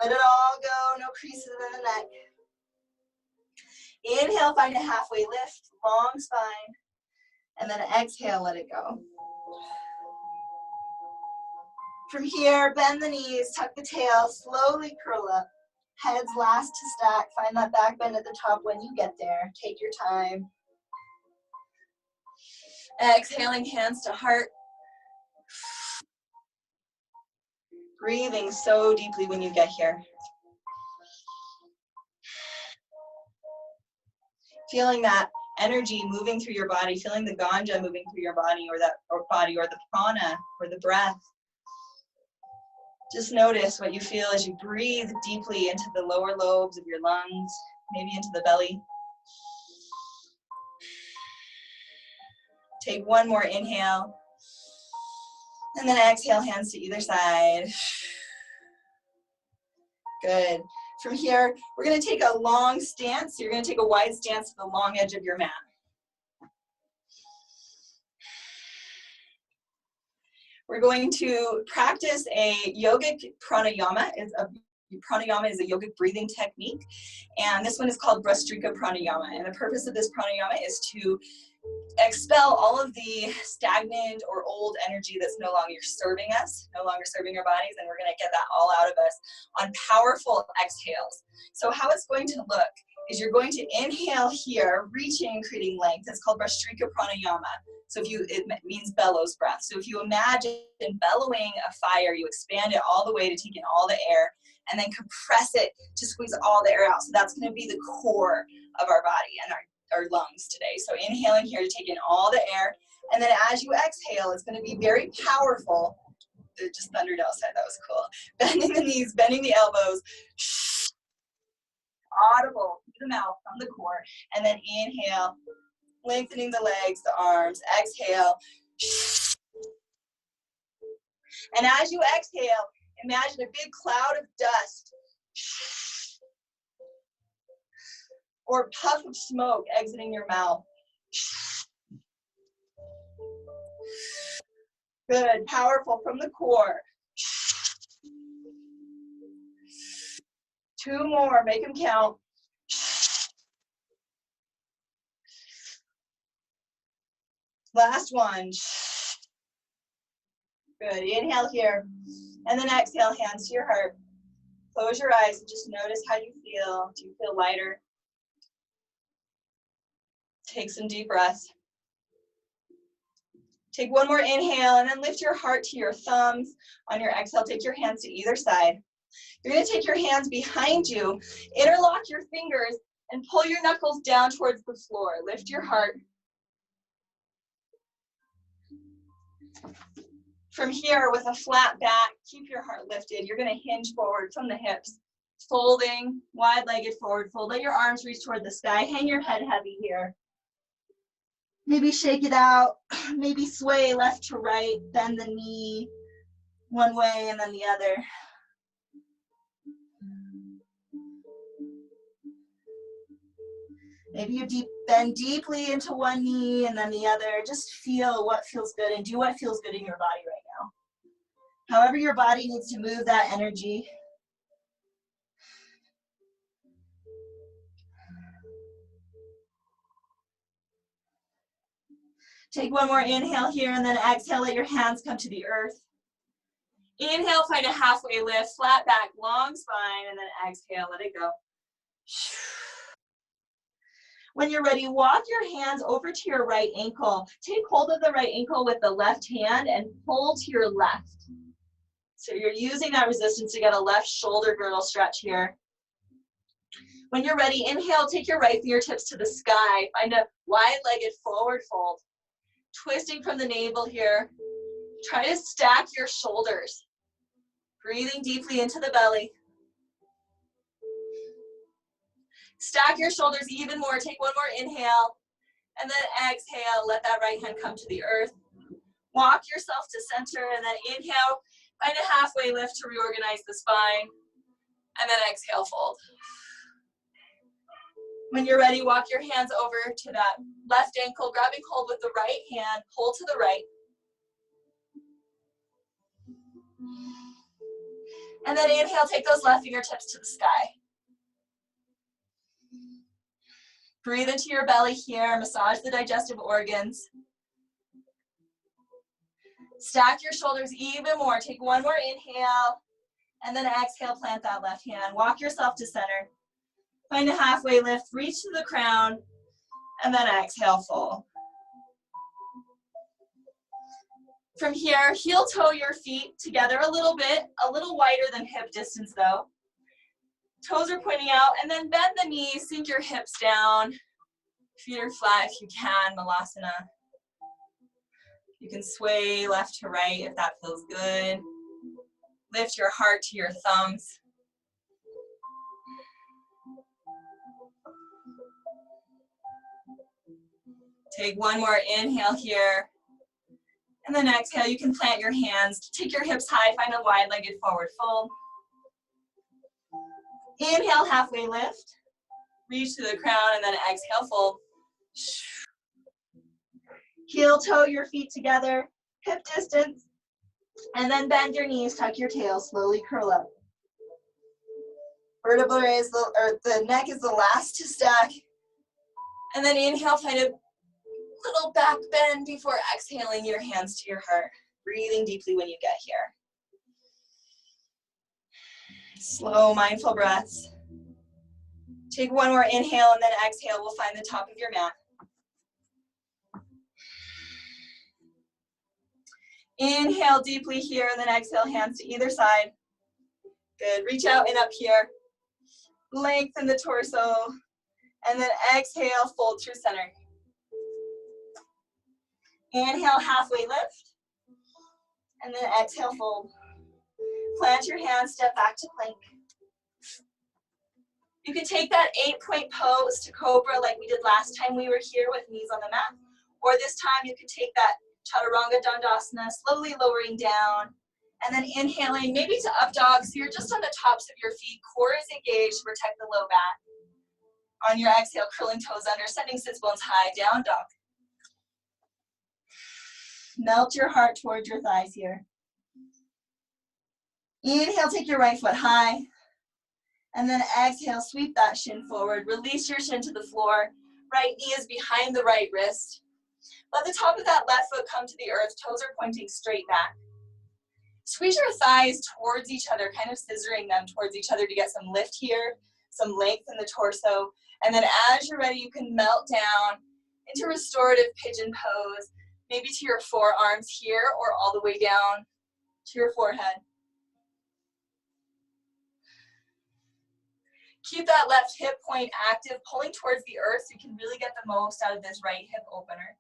Let it all go, no creases in the neck. Inhale, find a halfway lift, long spine. And then exhale, let it go. From here, bend the knees, tuck the tail, slowly curl up. Heads last to stack. Find that back bend at the top when you get there. Take your time. Exhaling, hands to heart. Breathing so deeply when you get here. Feeling that energy moving through your body, feeling the ganja moving through your body, or the prana, or the breath. Just notice what you feel as you breathe deeply into the lower lobes of your lungs, maybe into the belly. Take one more inhale. And then exhale, hands to either side. Good. From here, we're going to take a long stance. You're going to take a wide stance to the long edge of your mat. We're going to practice a yogic pranayama. Pranayama is a yogic breathing technique, and this one is called Bhastrika pranayama. And the purpose of this pranayama is to expel all of the stagnant or old energy that's no longer serving us, no longer serving our bodies, and we're going to get that all out of us on powerful exhales. So how it's going to look is you're going to inhale here, reaching, creating length. It's called Bhastrika pranayama. So it means bellows breath. So if you imagine bellowing a fire, you expand it all the way to take in all the air, and then compress it to squeeze all the air out. So that's going to be the core of our body and our lungs today. So inhaling here to take in all the air, and then as you exhale, it's going to be very powerful. It just thundered outside, that was cool. Bending the knees, bending the elbows, audible through the mouth from the core, and then inhale, lengthening the legs, the arms, exhale. And as you exhale, imagine a big cloud of dust or puff of smoke exiting your mouth. Good, powerful from the core. 2 more, make them count. Last one. Good, inhale here. And then exhale, hands to your heart. Close your eyes and just notice how you feel. Do you feel lighter? Take some deep breaths. Take one more inhale and then lift your heart to your thumbs. On your exhale, take your hands to either side. You're going to take your hands behind you, interlock your fingers, and pull your knuckles down towards the floor. Lift your heart. From here, with a flat back, keep your heart lifted. You're going to hinge forward from the hips, folding, wide-legged forward fold. Let your arms reach toward the sky. Hang your head heavy here. Maybe shake it out. Maybe sway left to right. Bend the knee one way and then the other. Maybe you bend deeply into one knee and then the other. Just feel what feels good and do what feels good in your body right now. However your body needs to move that energy. Take one more inhale here and then exhale, let your hands come to the earth. Inhale, find a halfway lift, flat back, long spine, and then exhale, let it go. When you're ready, walk your hands over to your right ankle. Take hold of the right ankle with the left hand and pull to your left. So you're using that resistance to get a left shoulder girdle stretch here. When you're ready, inhale, take your right fingertips to the sky. Find a wide-legged forward fold. Twisting from the navel here. Try to stack your shoulders. Breathing deeply into the belly. Stack your shoulders even more. Take one more inhale. And then exhale, let that right hand come to the earth. Walk yourself to center and then inhale. Find a halfway lift to reorganize the spine. And then exhale, fold. When you're ready, walk your hands over to that left ankle, grabbing hold with the right hand, pull to the right. And then inhale, take those left fingertips to the sky. Breathe into your belly here, massage the digestive organs. Stack your shoulders even more. Take one more inhale, and then exhale, plant that left hand. Walk yourself to center. Find a halfway lift, reach to the crown, and then exhale, fold. From here, heel toe your feet together a little bit, a little wider than hip distance though. Toes are pointing out, and then bend the knees, sink your hips down. Feet are flat if you can, Malasana. You can sway left to right if that feels good. Lift your heart to your thumbs. Take one more inhale here. And then exhale, you can plant your hands. Take your hips high, find a wide-legged forward fold. Inhale, halfway lift. Reach to the crown and then exhale, fold. Heel toe your feet together, hip distance. And then bend your knees, tuck your tail, slowly curl up. Vertebrae is the neck is the last to stack. And then inhale, find a little back bend before exhaling your hands to your heart. Breathing deeply when you get here. Slow, mindful breaths. Take one more inhale and then exhale. We'll find the top of your mat. Inhale deeply here and then exhale, hands to either side. Good, reach out and up here. Lengthen the torso. And then exhale, fold through center. Inhale, halfway lift. And then exhale, fold. Plant your hands, step back to plank. You can take that 8-point pose to cobra like we did last time we were here with knees on the mat. Or this time you can take that chaturanga dandasana, slowly lowering down. And then inhaling, maybe to up dog, so you're just on the tops of your feet. Core is engaged to protect the low back. On your exhale, curling toes under, sending sits bones high, down dog. Melt your heart towards your thighs here. Inhale, take your right foot high. And then exhale, sweep that shin forward. Release your shin to the floor. Right knee is behind the right wrist. Let the top of that left foot come to the earth. Toes are pointing straight back. Squeeze your thighs towards each other, kind of scissoring them towards each other to get some lift here, some length in the torso. And then as you're ready, you can melt down into restorative pigeon pose, maybe to your forearms here or all the way down to your forehead. Keep that left hip point active, pulling towards the earth so you can really get the most out of this right hip opener.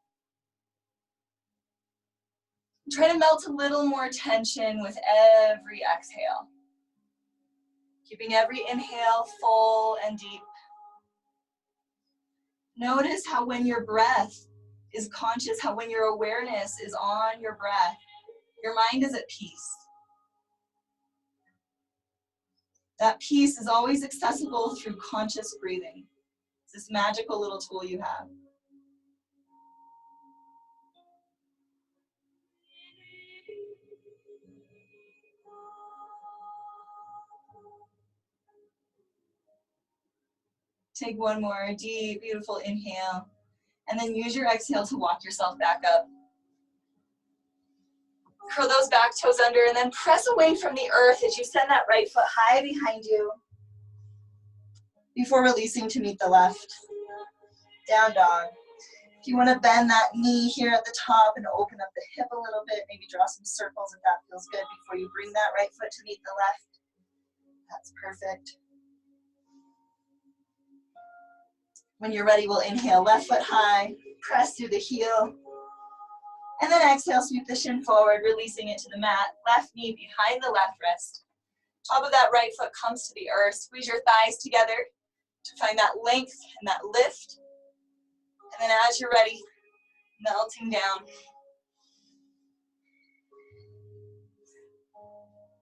Try to melt a little more tension with every exhale. Keeping every inhale full and deep. Notice how when your breath is conscious, how when your awareness is on your breath, your mind is at peace. That peace is always accessible through conscious breathing. It's this magical little tool you have. Take one more deep, beautiful inhale, and then use your exhale to walk yourself back up. Curl those back toes under and then press away from the earth as you send that right foot high behind you before releasing to meet the left. Down dog. If you want to bend that knee here at the top and open up the hip a little bit, maybe draw some circles if that feels good before you bring that right foot to meet the left. That's perfect. When you're ready, we'll inhale, left foot high, press through the heel, and then exhale, sweep the shin forward, releasing it to the mat, left knee behind the left wrist. Top of that right foot comes to the earth, squeeze your thighs together to find that length and that lift, and then as you're ready, melting down.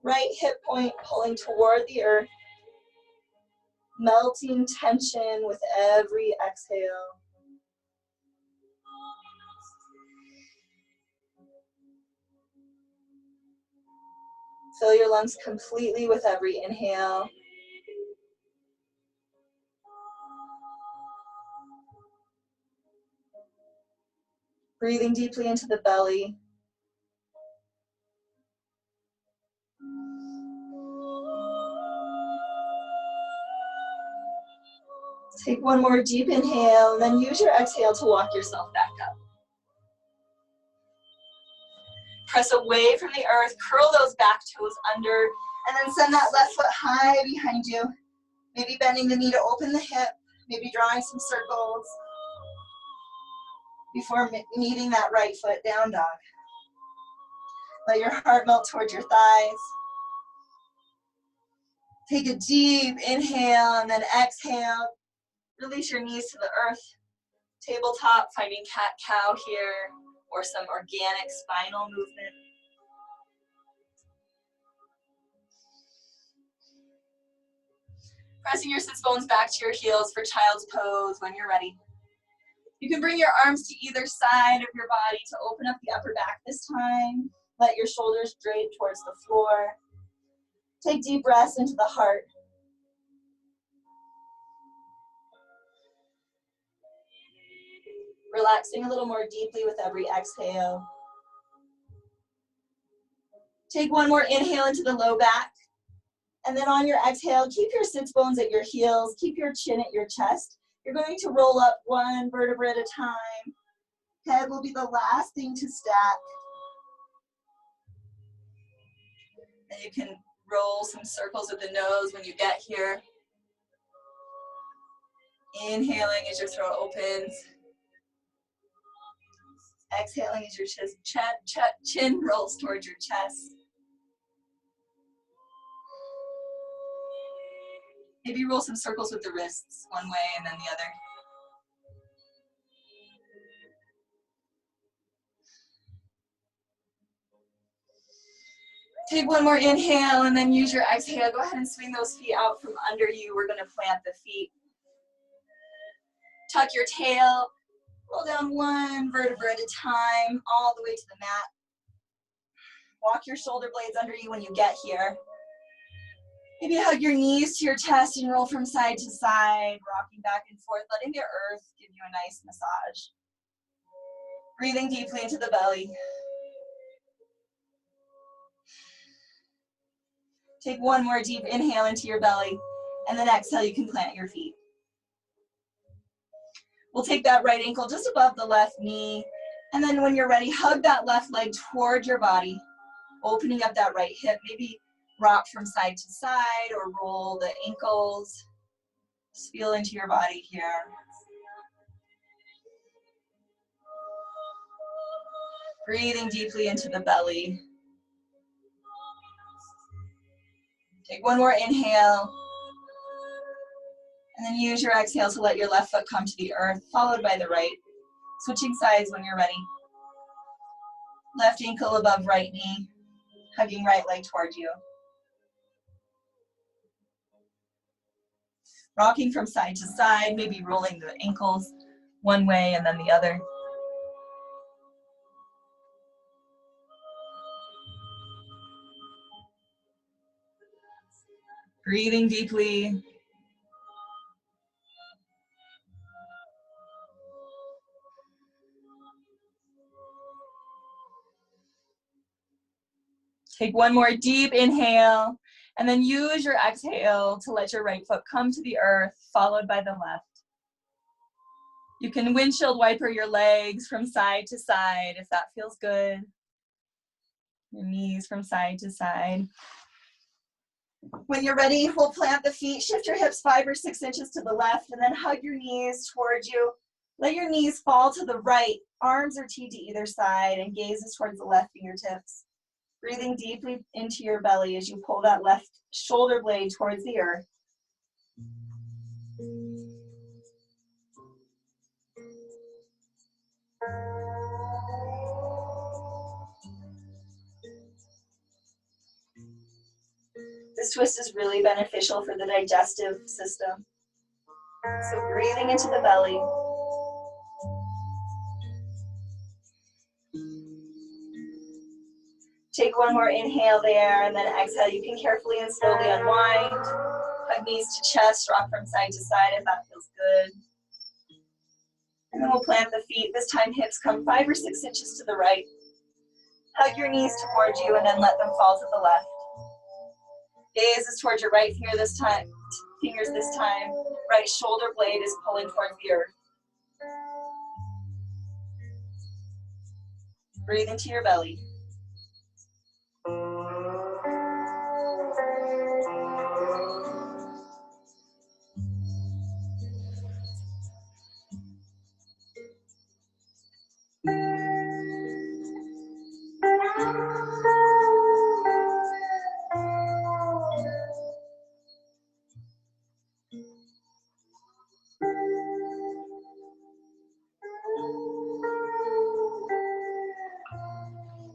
Right hip point pulling toward the earth, melting tension with every exhale. Fill your lungs completely with every inhale. Breathing deeply into the belly. Take one more deep inhale, and then use your exhale to walk yourself back up. Press away from the earth, curl those back toes under, and then send that left foot high behind you. Maybe bending the knee to open the hip, maybe drawing some circles before meeting that right foot, down dog. Let your heart melt towards your thighs. Take a deep inhale and then exhale. Release your knees to the earth. Tabletop, finding cat-cow here, or some organic spinal movement. Pressing your sits bones back to your heels for child's pose when you're ready. You can bring your arms to either side of your body to open up the upper back this time. Let your shoulders drape towards the floor. Take deep breaths into the heart. Relaxing a little more deeply with every exhale. Take one more inhale into the low back. And then on your exhale, keep your sits bones at your heels. Keep your chin at your chest. You're going to roll up one vertebra at a time. Head will be the last thing to stack. And you can roll some circles with the nose when you get here. Inhaling as your throat opens. Exhaling as your chin rolls towards your chest. Maybe roll some circles with the wrists, one way and then the other. Take one more inhale and then use your exhale. Go ahead and swing those feet out from under you. We're going to plant the feet. Tuck your tail. Roll down one vertebra at a time, all the way to the mat. Walk your shoulder blades under you when you get here. Maybe hug your knees to your chest and roll from side to side, rocking back and forth, letting the earth give you a nice massage. Breathing deeply into the belly. Take one more deep inhale into your belly, and then exhale, you can plant your feet. We'll take that right ankle just above the left knee, and then when you're ready, hug that left leg toward your body, opening up that right hip, maybe rock from side to side or roll the ankles. Just feel into your body here. Breathing deeply into the belly. Take one more inhale. And then use your exhale to let your left foot come to the earth, followed by the right. Switching sides when you're ready. Left ankle above right knee, hugging right leg toward you. Rocking from side to side, maybe rolling the ankles one way and then the other. Breathing deeply. Take one more deep inhale, and then use your exhale to let your right foot come to the earth, followed by the left. You can windshield wiper your legs from side to side if that feels good. Your knees from side to side. When you're ready, we'll plant the feet, shift your hips 5 or 6 inches to the left, and then hug your knees towards you. Let your knees fall to the right, arms are teed to either side, and gazes towards the left fingertips. Breathing deeply into your belly as you pull that left shoulder blade towards the earth. This twist is really beneficial for the digestive system. So breathing into the belly. Take one more inhale there, and then exhale. You can carefully and slowly unwind. Hug knees to chest, rock from side to side if that feels good. And then we'll plant the feet. This time hips come 5 or 6 inches to the right. Hug your knees towards you and then let them fall to the left. Gaze is towards your right fingers this time. Right shoulder blade is pulling towards the earth. Breathe into your belly.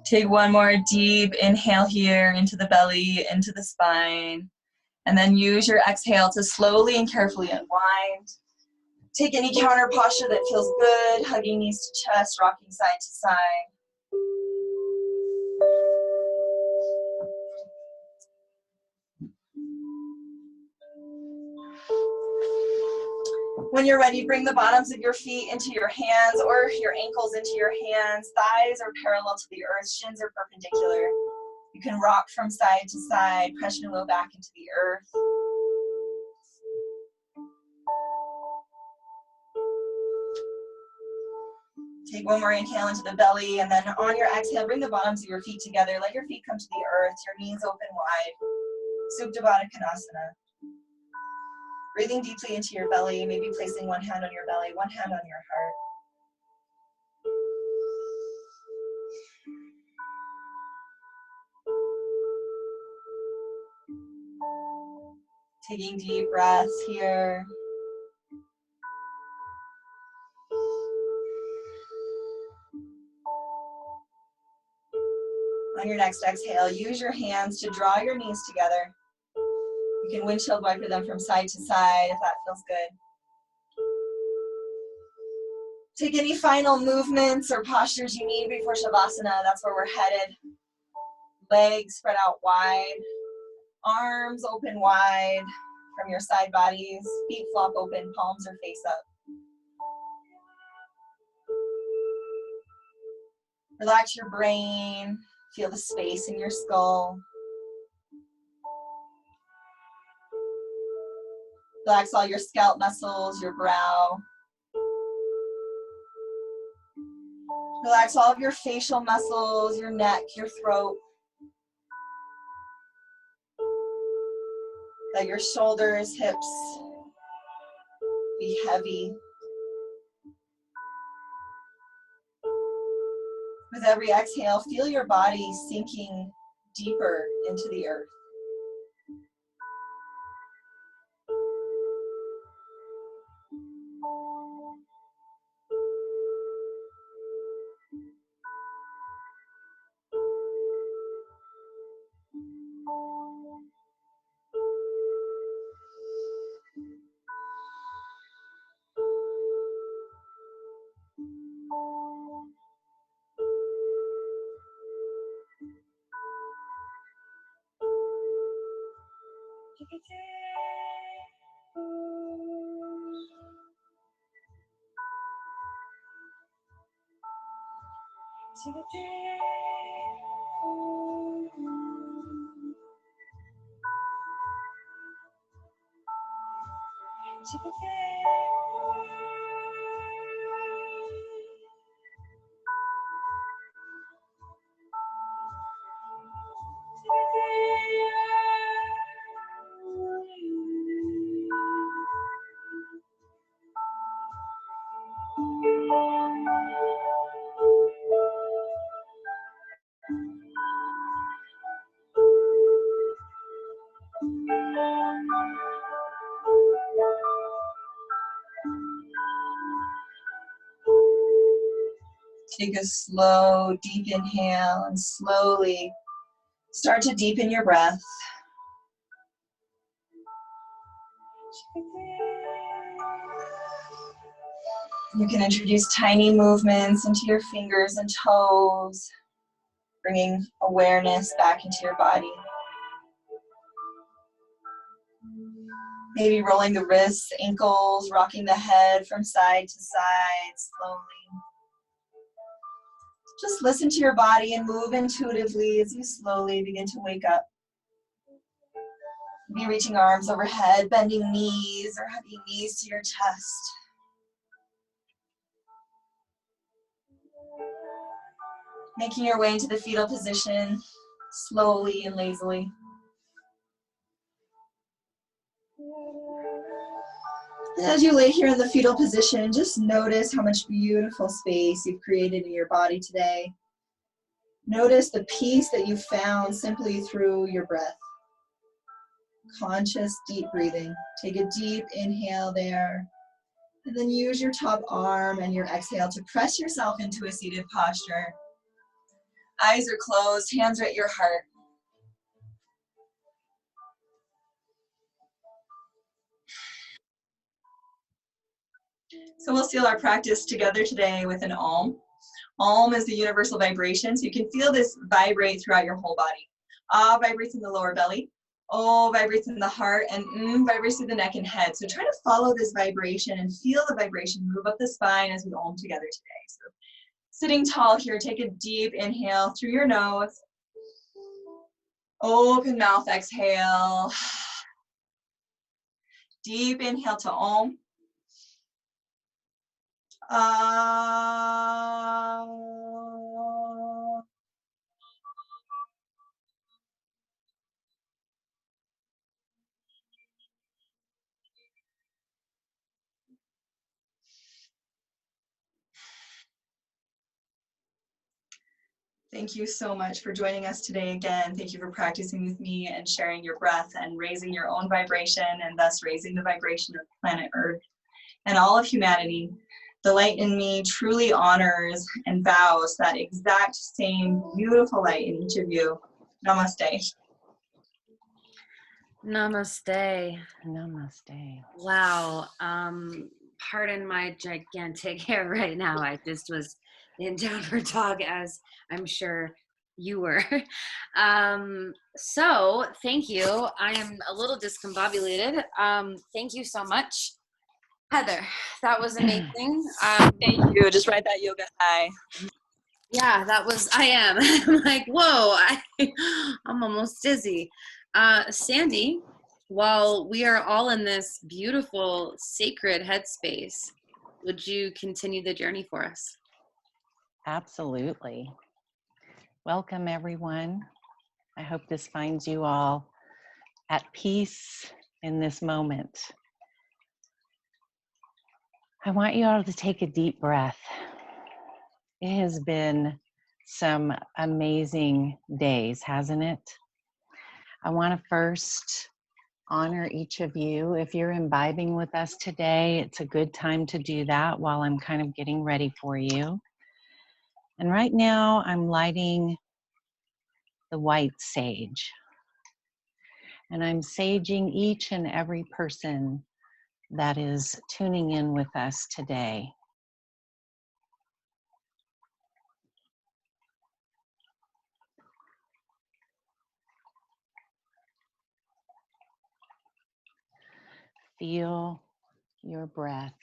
Take one more deep inhale here into the belly, into the spine, and then use your exhale to slowly and carefully unwind. Take any counter posture that feels good, hugging knees to chest, rocking side to side. When you're ready, bring the bottoms of your feet into your hands or your ankles into your hands. Thighs are parallel to the earth, shins are perpendicular. You can rock from side to side, press your low back into the earth. Take one more inhale into the belly, and then on your exhale, bring the bottoms of your feet together. Let your feet come to the earth, your knees open wide. Supta Baddha Konasana. Breathing deeply into your belly, maybe placing one hand on your belly, one hand on your heart. Taking deep breaths here. On your next exhale, use your hands to draw your knees together. You can windshield wiper them from side to side if that feels good. Take any final movements or postures you need before Shavasana. That's where we're headed. Legs spread out wide. Arms open wide from your side bodies. Feet flop open, palms are face up. Relax your brain. Feel the space in your skull. Relax all your scalp muscles, your brow. Relax all of your facial muscles, your neck, your throat. Let your shoulders, hips be heavy. With every exhale, feel your body sinking deeper into the earth. Take a slow, deep inhale and slowly start to deepen your breath. You can introduce tiny movements into your fingers and toes, bringing awareness back into your body. Maybe rolling the wrists, ankles, rocking the head from side to side slowly. Just listen to your body and move intuitively as you slowly begin to wake up. Be reaching arms overhead, bending knees or hugging knees to your chest. Making your way into the fetal position, slowly and lazily. And as you lay here in the fetal position, just notice how much beautiful space you've created in your body today. Notice the peace that you found simply through your breath. Conscious, deep breathing. Take a deep inhale there. And then use your top arm and your exhale to press yourself into a seated posture. Eyes are closed, hands are at your heart. So we'll seal our practice together today with an Om. Om is the universal vibration, so you can feel this vibrate throughout your whole body. Ah vibrates in the lower belly. O vibrates in the heart, and vibrates through the neck and head. So try to follow this vibration and feel the vibration move up the spine as we Om together today. So sitting tall here, take a deep inhale through your nose. Open mouth, exhale. Deep inhale to Om. Thank you so much for joining us today again. Thank you for practicing with me and sharing your breath and raising your own vibration and thus raising the vibration of planet Earth and all of humanity. The light in me truly honors and vows that exact same beautiful light in each of you. Namaste. Namaste. Namaste. Wow. Pardon my gigantic hair right now. I just was in downward dog, as I'm sure you were. So thank you. I am a little discombobulated. Thank you so much, Heather. That was amazing. Thank you. Just ride that yoga high. Yeah, that was, I am. I'm like, whoa, I'm almost dizzy. Sandy, while we are all in this beautiful, sacred headspace, would you continue the journey for us? Absolutely. Welcome, everyone. I hope this finds you all at peace in this moment. I want you all to take a deep breath. It has been some amazing days, hasn't it? I want to first honor each of you. If you're imbibing with us today, it's a good time to do that while I'm kind of getting ready for you. And right now, I'm lighting the white sage. And I'm saging each and every person that is tuning in with us today. feel your breath.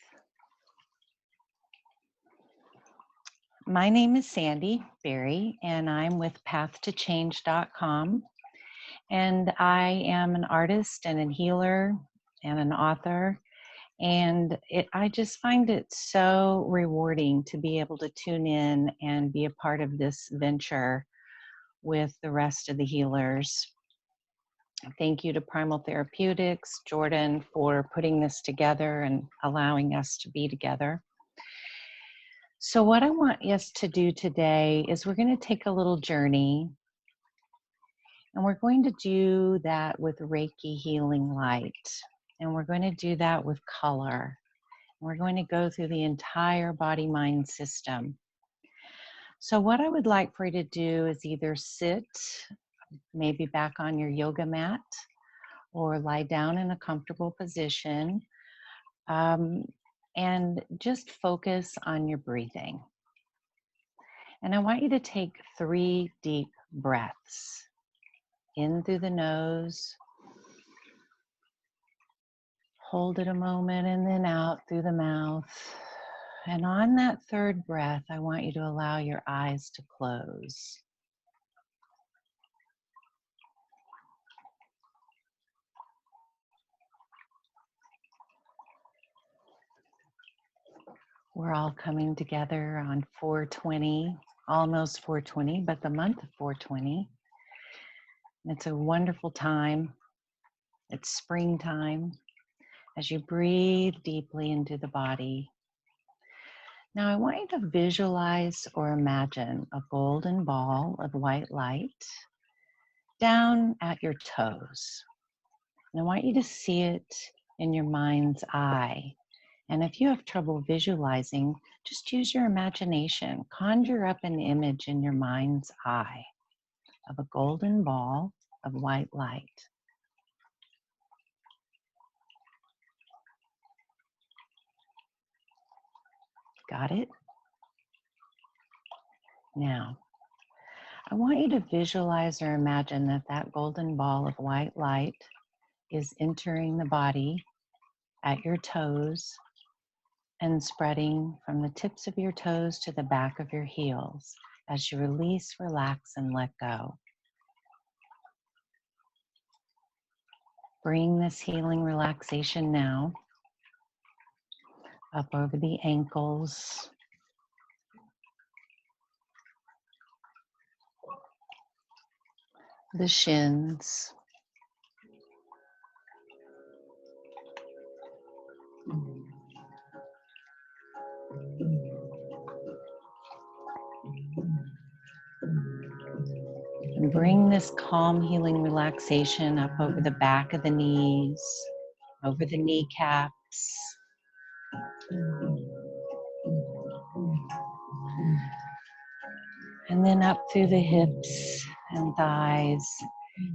My name is Sandy Berry, and I'm with pathtochange.com. And I am an artist and a healer and an author. And I just find it so rewarding to be able to tune in and be a part of this venture with the rest of the healers. Thank you to Primal Therapeutics, Jordan, for putting this together and allowing us to be together. So what I want us to do today is we're going to take a little journey, and we're going to do that with Reiki healing light. And we're going to do that with color. We're going to go through the entire body-mind system. So what I would like for you to do is either sit, maybe back on your yoga mat, or lie down in a comfortable position, and just focus on your breathing. And I want you to take 3 deep breaths. In through the nose, hold it a moment, and then out through the mouth. And on that 3rd breath, I want you to allow your eyes to close. We're all coming together on 4/20, almost 4/20, but the month of 4/20. It's a wonderful time. It's springtime as you breathe deeply into the body. Now I want you to visualize or imagine a golden ball of white light down at your toes. And I want you to see it in your mind's eye. And if you have trouble visualizing, just use your imagination. Conjure up an image in your mind's eye of a golden ball of white light. Got it? Now, I want you to visualize or imagine that that golden ball of white light is entering the body at your toes and spreading from the tips of your toes to the back of your heels as you release, relax, and let go. Bring this healing relaxation now up over the ankles, the shins, and bring this calm healing relaxation up over the back of the knees, over the kneecaps, and then up through the hips and thighs.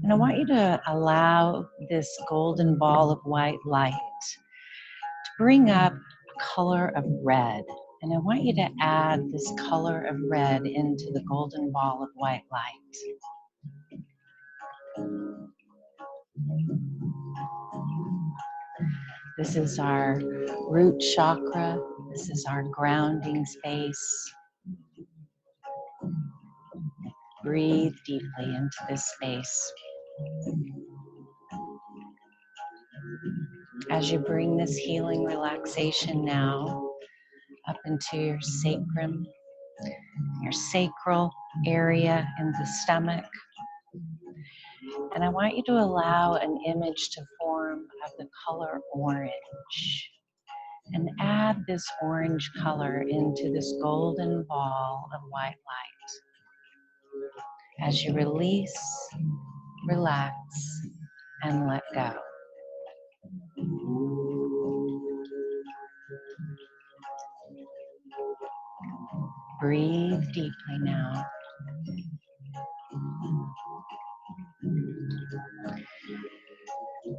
And I want you to allow this golden ball of white light to bring up a color of red. And I want you to add this color of red into the golden ball of white light. This is our root chakra. This is our grounding space. Breathe deeply into this space. As you bring this healing relaxation now up into your sacrum, your sacral area in the stomach. And I want you to allow an image to form of the color orange. And add this orange color into this golden ball of white light. As you release, relax, and let go. Breathe deeply now.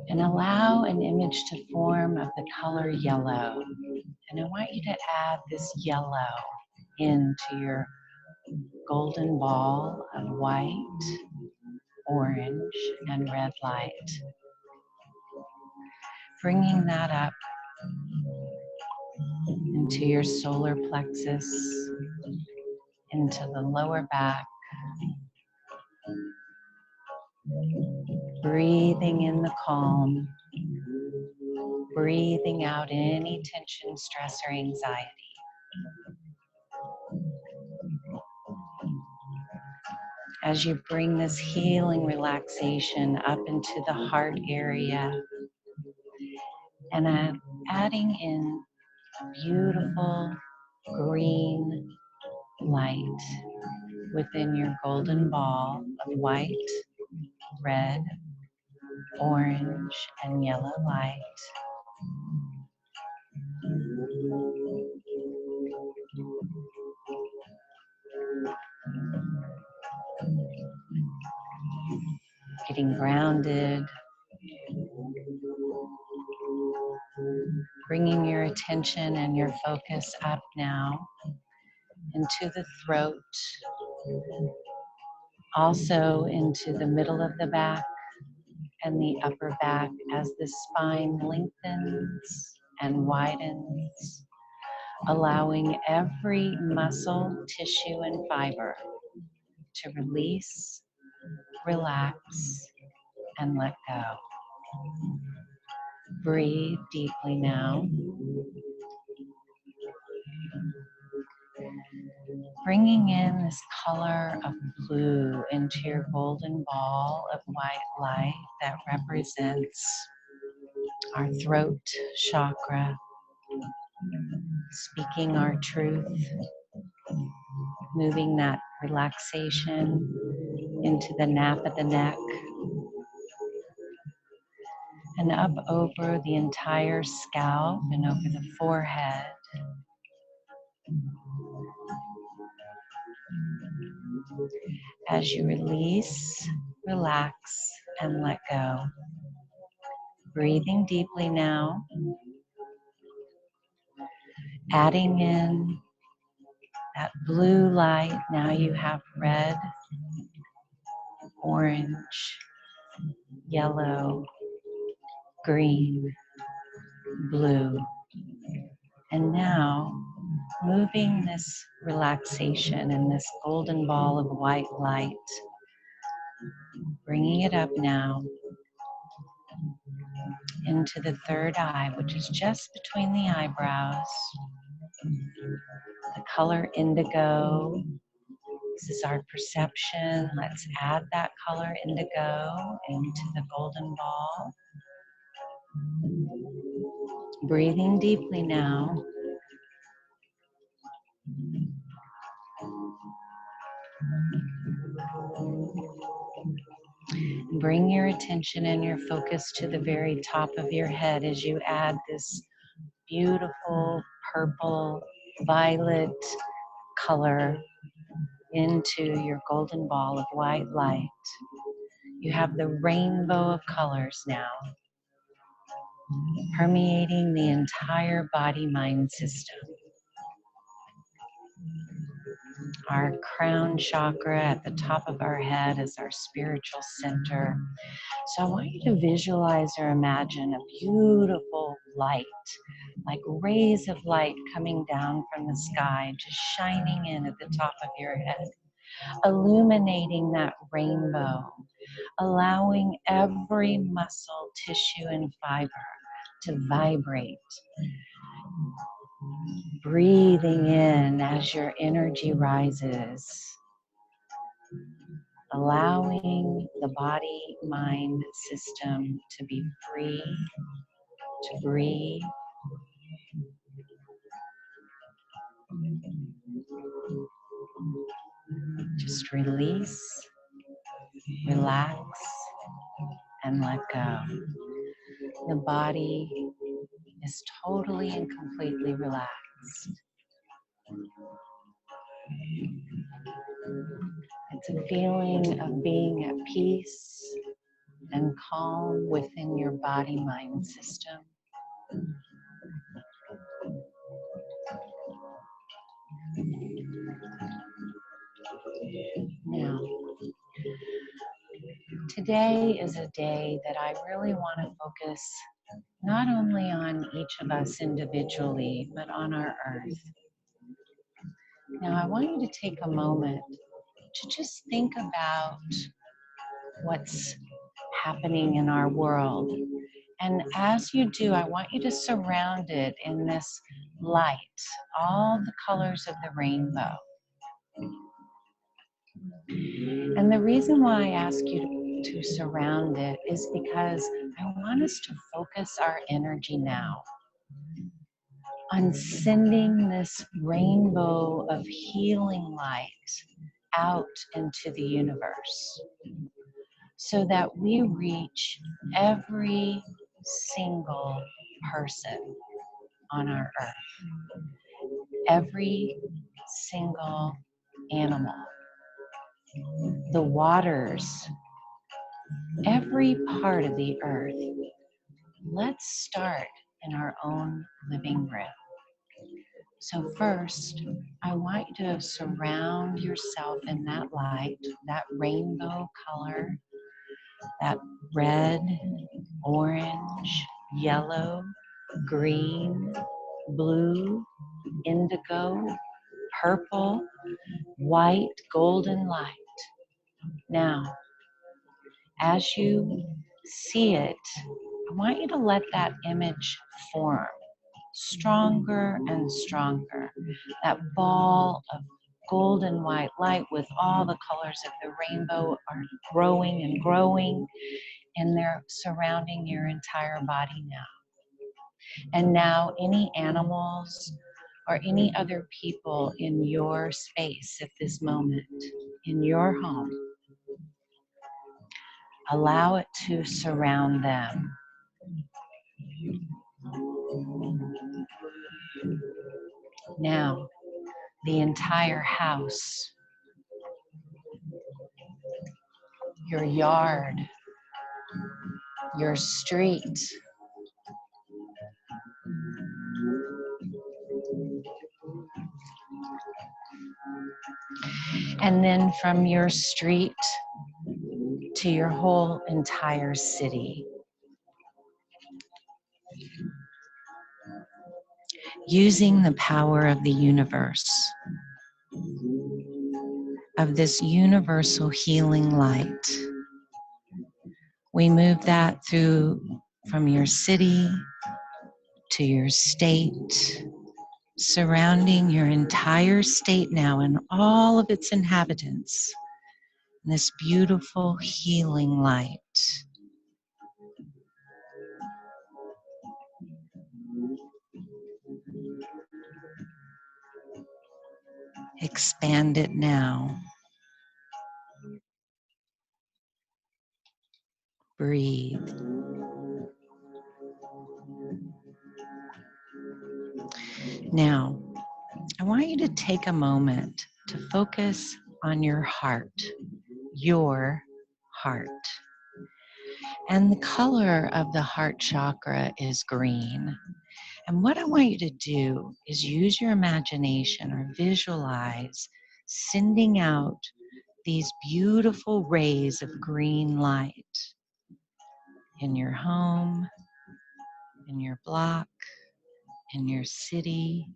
And allow an image to form of the color yellow. And I want you to add this yellow into your golden ball of white, orange, and red light. bringing that up into your solar plexus, into the lower back, breathing in the calm, breathing out any tension, stress, or anxiety. As you bring this healing relaxation up into the heart area, and adding in beautiful green light within your golden ball of white, red, orange, and yellow light. Getting grounded, bringing your attention and your focus up now into the throat, also into the middle of the back and the upper back as the spine lengthens and widens, allowing every muscle, tissue, and fiber to release, relax, and let go. Breathe deeply now. Bringing in this color of blue into your golden ball of white light that represents our throat chakra, speaking our truth, moving that relaxation into the nape of the neck and up over the entire scalp and over the forehead. As you release, relax, and let go. Breathing deeply now, adding in that blue light. Now you have red, orange, yellow, green, blue. And now moving this relaxation and this golden ball of white light, bringing it up now into the third eye, which is just between the eyebrows. The color indigo. This is our perception. Let's add that color indigo into the golden ball. Breathing deeply now. Bring your attention and your focus to the very top of your head as you add this beautiful purple, violet color into your golden ball of white light. You have the rainbow of colors now, permeating the entire body-mind system. Our crown chakra at the top of our head is our spiritual center. So I want you to visualize or imagine a beautiful light, like rays of light coming down from the sky, just shining in at the top of your head, illuminating that rainbow, allowing every muscle, tissue, and fiber to vibrate. Breathing in as your energy rises, allowing the body-mind system to be free to breathe. Just release, relax, and let go. The body is totally and completely relaxed. It's a feeling of being at peace and calm within your body-mind system. Now, today is a day that I really want to focus not only on each of us individually, but on our earth. Now, I want you to take a moment to just think about what's happening in our world. And as you do, I want you to surround it in this light, all the colors of the rainbow. And the reason why I ask you to surround it is because I want us to focus our energy now on sending this rainbow of healing light out into the universe so that we reach every single person on our earth, every single animal, the waters, every part of the earth. Let's start in our own living room. So first, I want you to surround yourself in that light, that rainbow color, that red, orange, yellow, green, blue, indigo, purple, white, golden light. Now, as you see it, I want you to let that image form stronger and stronger. That ball of golden white light with all the colors of the rainbow are growing and growing, and they're surrounding your entire body now. And now any animals or any other people in your space at this moment, in your home, allow it to surround them. Now, the entire house, your yard, your street, and then from your street to your whole entire city. Using the power of the universe, of this universal healing light, we move that through from your city to your state, surrounding your entire state now and all of its inhabitants in this beautiful healing light. Expand it now. Breathe. Now, I want you to take a moment to focus on your heart, your heart. And the color of the heart chakra is green. And what I want you to do is use your imagination or visualize sending out these beautiful rays of green light in your home, in your block, in your city,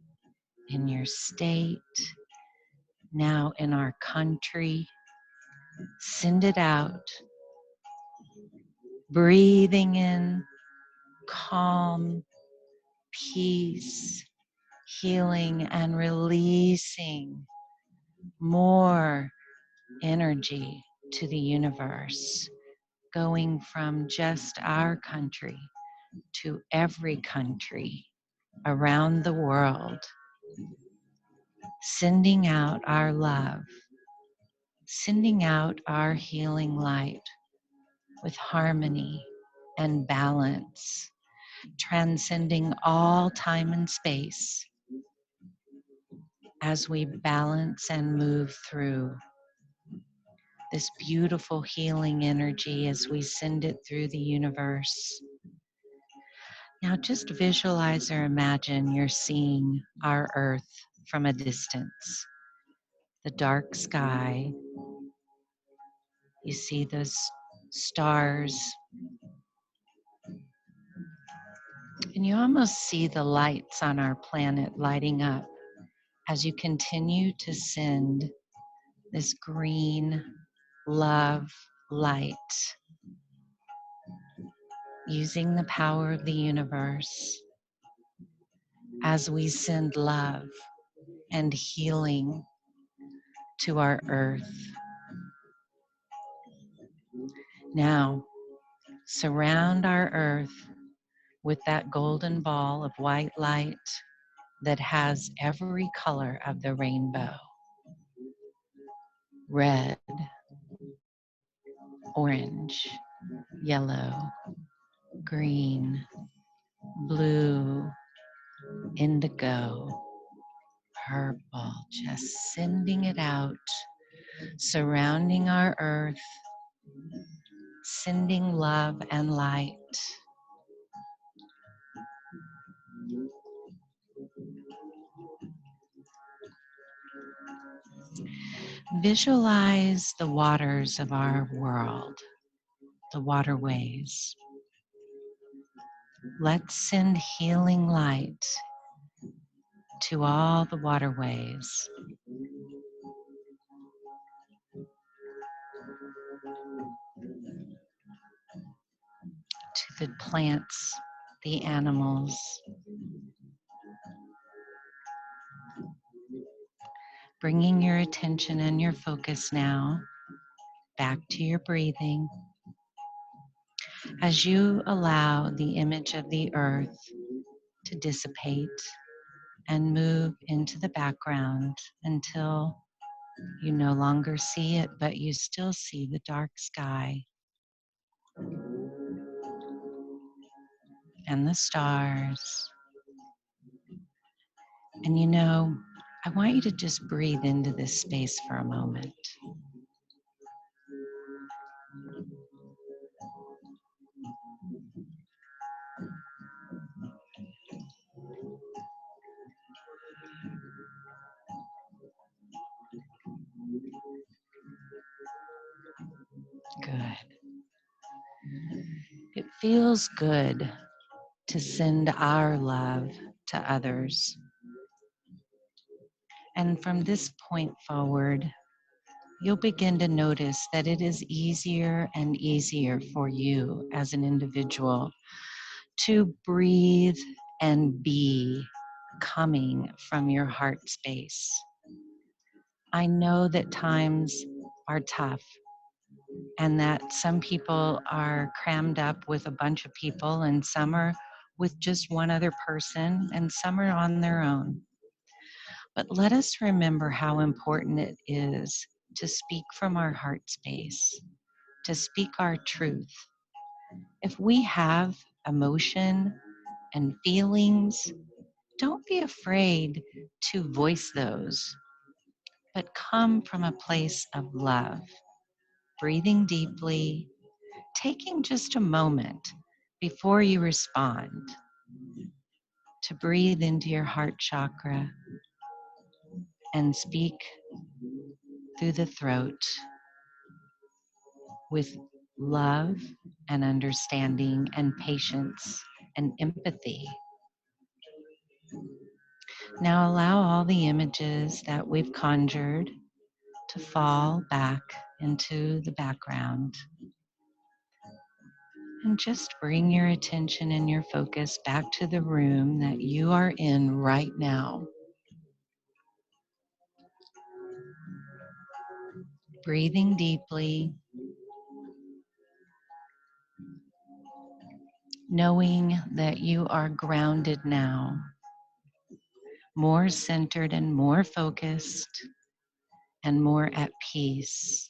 in your state, now in our country. Send it out, breathing in calm, peace, healing, and releasing more energy to the universe, going from just our country to every country around the world, sending out our love, sending out our healing light with harmony and balance, transcending all time and space as we balance and move through this beautiful healing energy as we send it through the universe. Now just visualize or imagine you're seeing our Earth from a distance. The dark sky, you see those stars, And you almost see the lights on our planet lighting up as you continue to send this green love light, using the power of the universe as we send love and healing to our earth. Now, surround our earth with that golden ball of white light that has every color of the rainbow: red, orange, yellow, green, blue, indigo, purple, just sending it out, surrounding our earth, sending love and light. Visualize the waters of our world, the waterways. Let's send healing light to all the waterways. To the plants, the animals. Bringing your attention and your focus now back to your breathing as you allow the image of the earth to dissipate and move into the background until you no longer see it, but you still see the dark sky and the stars. And you know, I want you to just breathe into this space for a moment. Good. It feels good to send our love to others. And from this point forward, you'll begin to notice that it is easier and easier for you as an individual to breathe and be coming from your heart space. I know that times are tough and that some people are crammed up with a bunch of people and some are with just one other person and some are on their own. But let us remember how important it is to speak from our heart space, to speak our truth. If we have emotion and feelings, don't be afraid to voice those, but come from a place of love, breathing deeply, taking just a moment before you respond to breathe into your heart chakra and speak through the throat with love and understanding and patience and empathy. Now allow all the images that we've conjured to fall back into the background. And just bring your attention and your focus back to the room that you are in right now. Breathing deeply, knowing that you are grounded now, more centered and more focused and more at peace.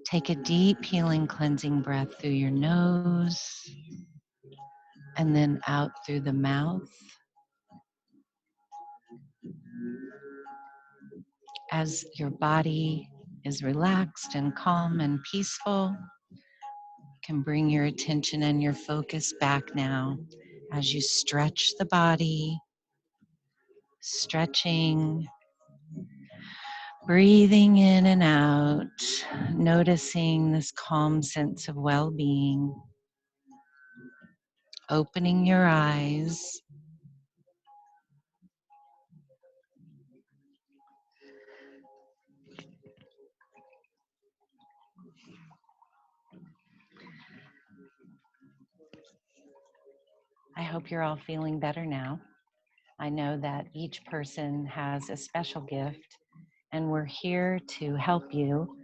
Take a deep healing cleansing breath through your nose and then out through the mouth. As your body is relaxed and calm and peaceful, you can bring your attention and your focus back now as you stretch the body, stretching, breathing in and out, noticing this calm sense of well-being. opening your eyes. I hope you're all feeling better now. I know that each person has a special gift, and we're here to help you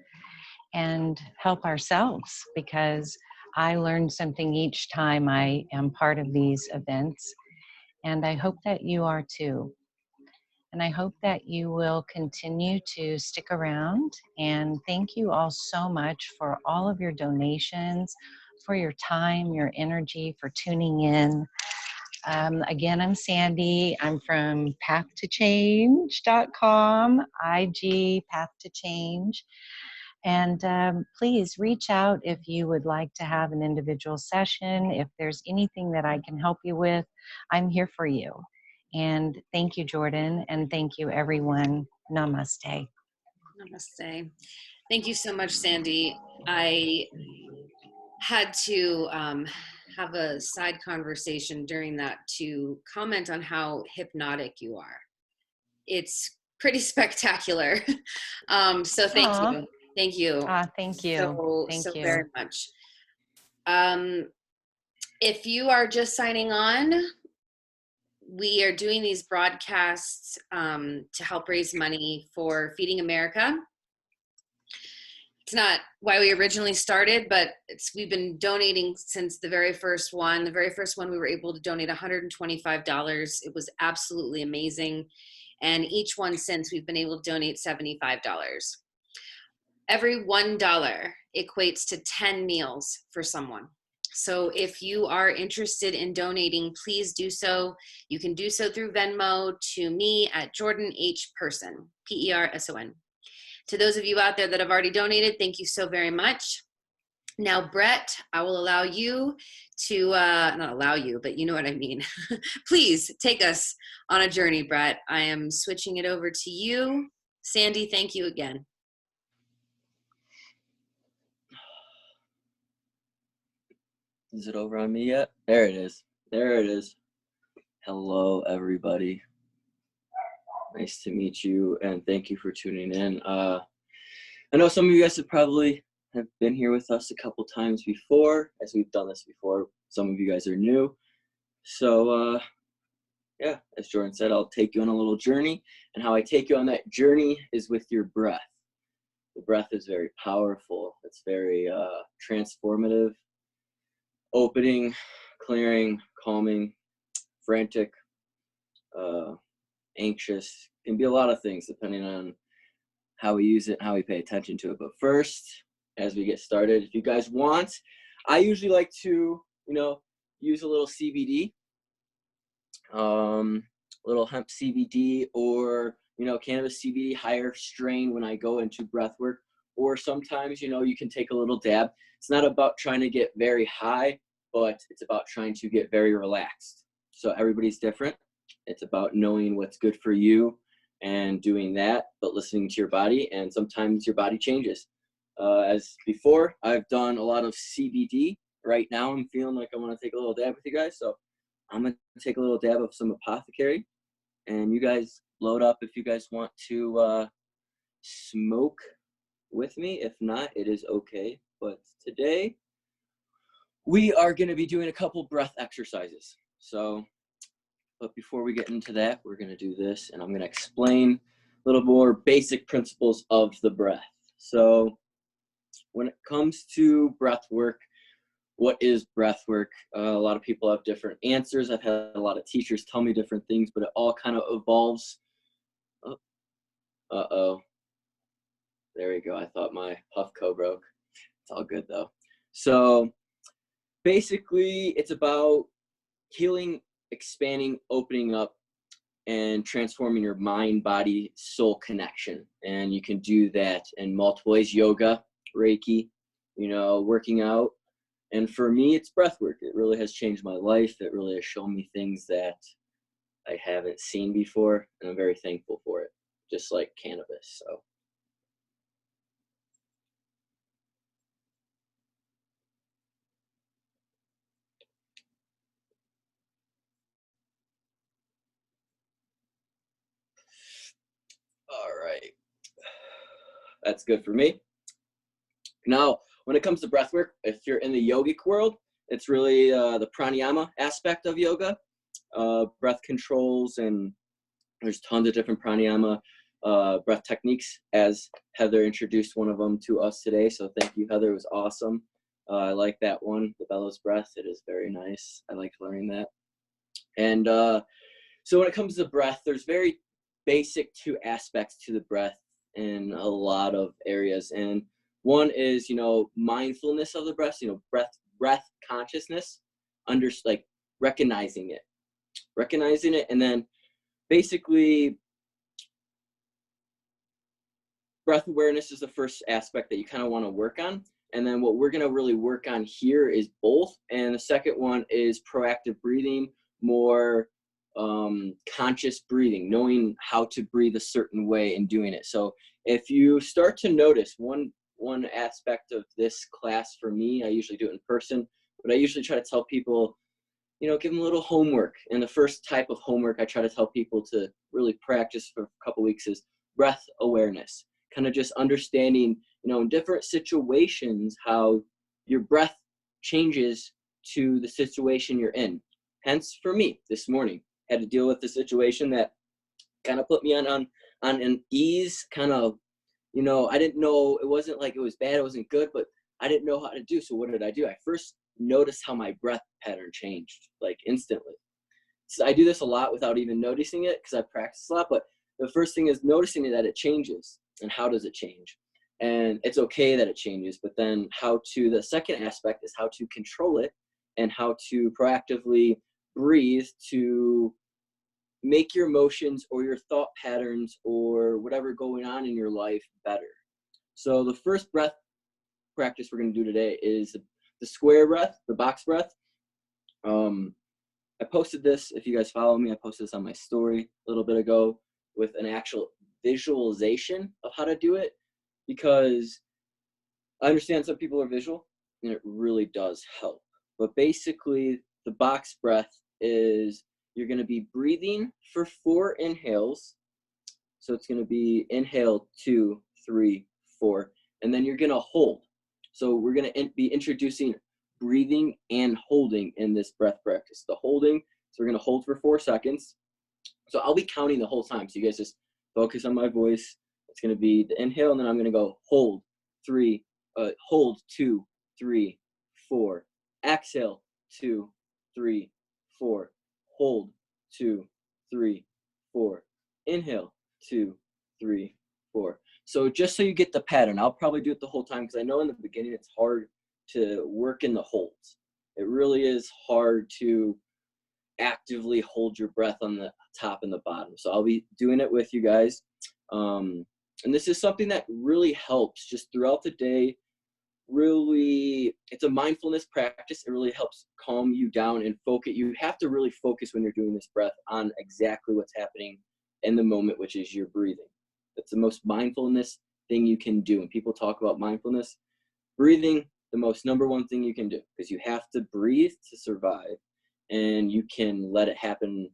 and help ourselves, because I learn something each time I am part of these events, and I hope that you are too. And I hope that you will continue to stick around, and thank you all so much for all of your donations, for your time, your energy, for tuning in. Again, I'm Sandy. I'm from pathtochange.com, IG Path to Change. And please reach out if you would like to have an individual session. If there's anything that I can help you with, I'm here for you. And thank you, Jordan. And thank you, everyone. Namaste. Namaste. Thank you so much, Sandy. I had to have a side conversation during that to comment on how hypnotic you are. It's pretty spectacular. So thank Aw. you. Thank you. Thank you. So Thank you. very much. If you are just signing on, we are doing these broadcasts to help raise money for Feeding America. It's not why we originally started, but we've been donating since the very first one. The very first one, we were able to donate $125. It was absolutely amazing. And each one since, we've been able to donate $75. Every $1 equates to 10 meals for someone. So if you are interested in donating, please do so. You can do so through Venmo to me at Jordan H. Person, Person. To those of you out there that have already donated, thank you so very much. Now, Brett, I will allow you to, not allow you, but you know what I mean. Please take us on a journey, Brett. I am switching it over to you. Sandy, thank you again. Is it over on me yet? There it is. There it is. Hello, everybody. Nice to meet you, and thank you for tuning in. I know some of you guys have been here with us a couple times before, as we've done this before. Some of you guys are new. So, yeah, as Jordan said, I'll take you on a little journey, and how I take you on that journey is with your breath. The breath is very powerful. It's very transformative, opening, clearing, calming, frantic, anxious. Can be a lot of things depending on how we use it and how we pay attention to it. But first, as we get started, if you guys want, I usually like to, use a little CBD, little hemp CBD, or, cannabis CBD, higher strain when I go into breath work. Or sometimes, you can take a little dab. It's not about trying to get very high, but it's about trying to get very relaxed. So everybody's different. It's about knowing what's good for you and doing that, but listening to your body. And sometimes your body changes. As before, I've done a lot of CBD. Right now, I'm feeling like I want to take a little dab with you guys. So I'm going to take a little dab of some Apothecary. And you guys load up if you guys want to smoke with me. If not, it is okay. But today, we are going to be doing a couple breath exercises. But before we get into that, we're going to do this, and I'm going to explain a little more basic principles of the breath. So when it comes to breath work, what is breath work? A lot of people have different answers. I've had a lot of teachers tell me different things, but it all kind of evolves. Uh-oh. There we go. I thought my Puffco broke. It's all good, though. So basically, it's about healing, expanding, opening up, and transforming your mind, body, soul connection. And you can do that in multiple ways: yoga, Reiki, working out. And for me, it's breath work. It really has changed my life. It really has shown me things that I haven't seen before, and I'm very thankful for it, just like cannabis. So that's good for me. Now, when it comes to breath work, if you're in the yogic world, it's really the pranayama aspect of yoga, breath controls, and there's tons of different pranayama breath techniques, as Heather introduced one of them to us today. So thank you, Heather. It was awesome. I like that one, the bellows breath. It is very nice. I like learning that. And so when it comes to breath, there's very basic two aspects to the breath in a lot of areas. And one is, mindfulness of the breath, breath consciousness, like recognizing it. And then basically breath awareness is the first aspect that you kind of want to work on. And then what we're going to really work on here is both. And the second one is proactive breathing, more conscious breathing, knowing how to breathe a certain way and doing it. So if you start to notice one aspect of this class, for me, I usually do it in person, but I usually try to tell people, give them a little homework. And the first type of homework I try to tell people to really practice for a couple weeks is breath awareness, kind of just understanding, in different situations, how your breath changes to the situation you're in. Hence, for me, this morning, had to deal with the situation that kind of put me on an ease, kind of, I didn't know, it wasn't like it was bad, it wasn't good, but I didn't know how to do. So what did I do? I first noticed how my breath pattern changed, like instantly. So I do this a lot without even noticing it because I practice a lot, but the first thing is noticing that it changes. And how does it change? And it's okay that it changes, but then the second aspect is how to control it and how to proactively breathe to make your emotions or your thought patterns or whatever going on in your life better. So the first breath practice we're going to do today is the square breath, the box breath. I posted this, if you guys follow me, I posted this on my story a little bit ago with an actual visualization of how to do it, because I understand some people are visual and it really does help. But basically the box breath is you're going to be breathing for 4 inhales. So it's going to be inhale 2, 3, 4, and then you're going to hold. So we're going to be introducing breathing and holding in this breath practice. The holding, so we're going to hold for 4 seconds. So I'll be counting the whole time. So you guys just focus on my voice. It's going to be the inhale, and then I'm going to go hold 3, hold 2, 3, 4. Exhale 2, 3, 4. Hold 2, 3, 4. Inhale 2, 3, 4. So just so you get the pattern, I'll probably do it the whole time because I know in the beginning it's hard to work in the holds. It really is hard to actively hold your breath on the top and the bottom. So I'll be doing it with you guys. And this is something that really helps just throughout the day. Really, it's a mindfulness practice. It really helps calm you down and focus. You have to really focus when you're doing this breath on exactly what's happening in the moment, which is your breathing. That's the most mindfulness thing you can do. When people talk about mindfulness, breathing, the most number one thing you can do, because you have to breathe to survive, and you can let it happen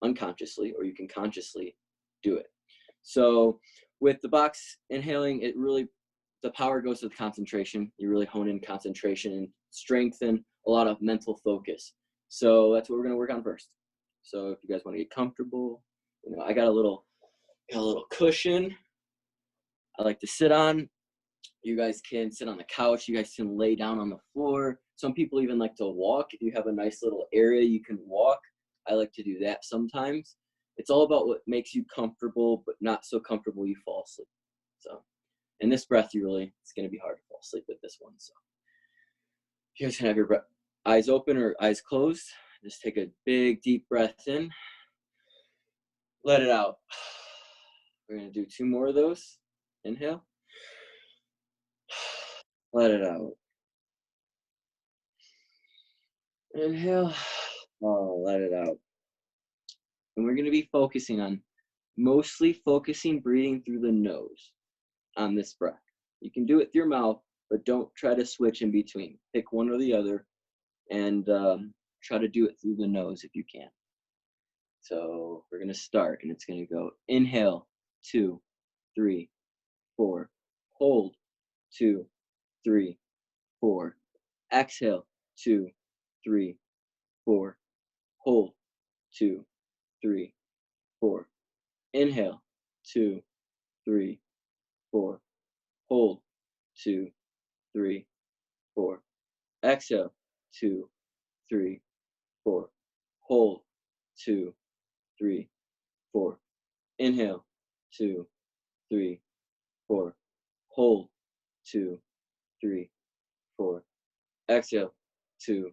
unconsciously or you can consciously do it. So with the box inhaling, it really, the power goes to the concentration. You really hone in concentration and strengthen a lot of mental focus. So that's what we're going to work on first. So if you guys want to get comfortable, I got a little cushion I like to sit on. You guys can sit on the couch. You guys can lay down on the floor. Some people even like to walk. If you have a nice little area you can walk, I like to do that sometimes. It's all about what makes you comfortable, but not so comfortable you fall asleep. So in this breath, it's going to be hard to fall asleep with this one. So you guys can have your eyes open or eyes closed. Just take a big, deep breath in. Let it out. We're going to do 2 more of those. Inhale. Let it out. Inhale. Oh, let it out. And we're going to be mostly focusing breathing through the nose on this breath. You can do it through your mouth, but don't try to switch in between. Pick one or the other and try to do it through the nose if you can. So we're going to start, and it's going to go inhale, 2, 3, 4. Hold, 2, 3, 4. Exhale, 2, 3, 4. Hold, 2, 3, 4. Inhale, 2, 3, 4. Hold, 2, 3, 4. Exhale, 2, 3, 4. Hold, 2, 3, 4. Inhale, 2, 3, 4. Hold, 2, 3, 4. Exhale, 2,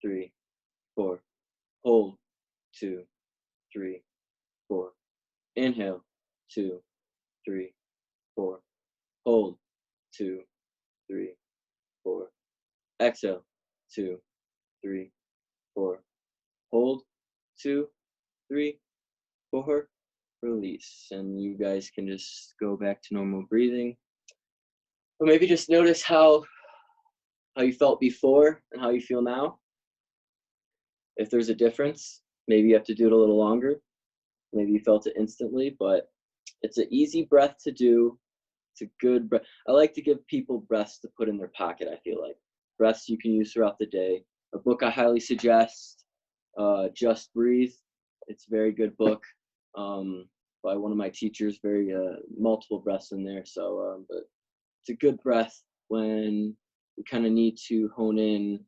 3, 4. Hold, 2, 3, 4. Inhale, 2, 3, 4. Hold, 2, 3, 4. Exhale, 2, 3, 4. Hold, 2, 3, 4. Release. And you guys can just go back to normal breathing. But maybe just notice how you felt before and how you feel now. If there's a difference, maybe you have to do it a little longer. Maybe you felt it instantly, but it's an easy breath to do. It's a good breath. I like to give people breaths to put in their pocket, I feel like. Breaths you can use throughout the day. A book I highly suggest, Just Breathe. It's a very good book by one of my teachers, very multiple breaths in there. So, but it's a good breath when you kind of need to hone in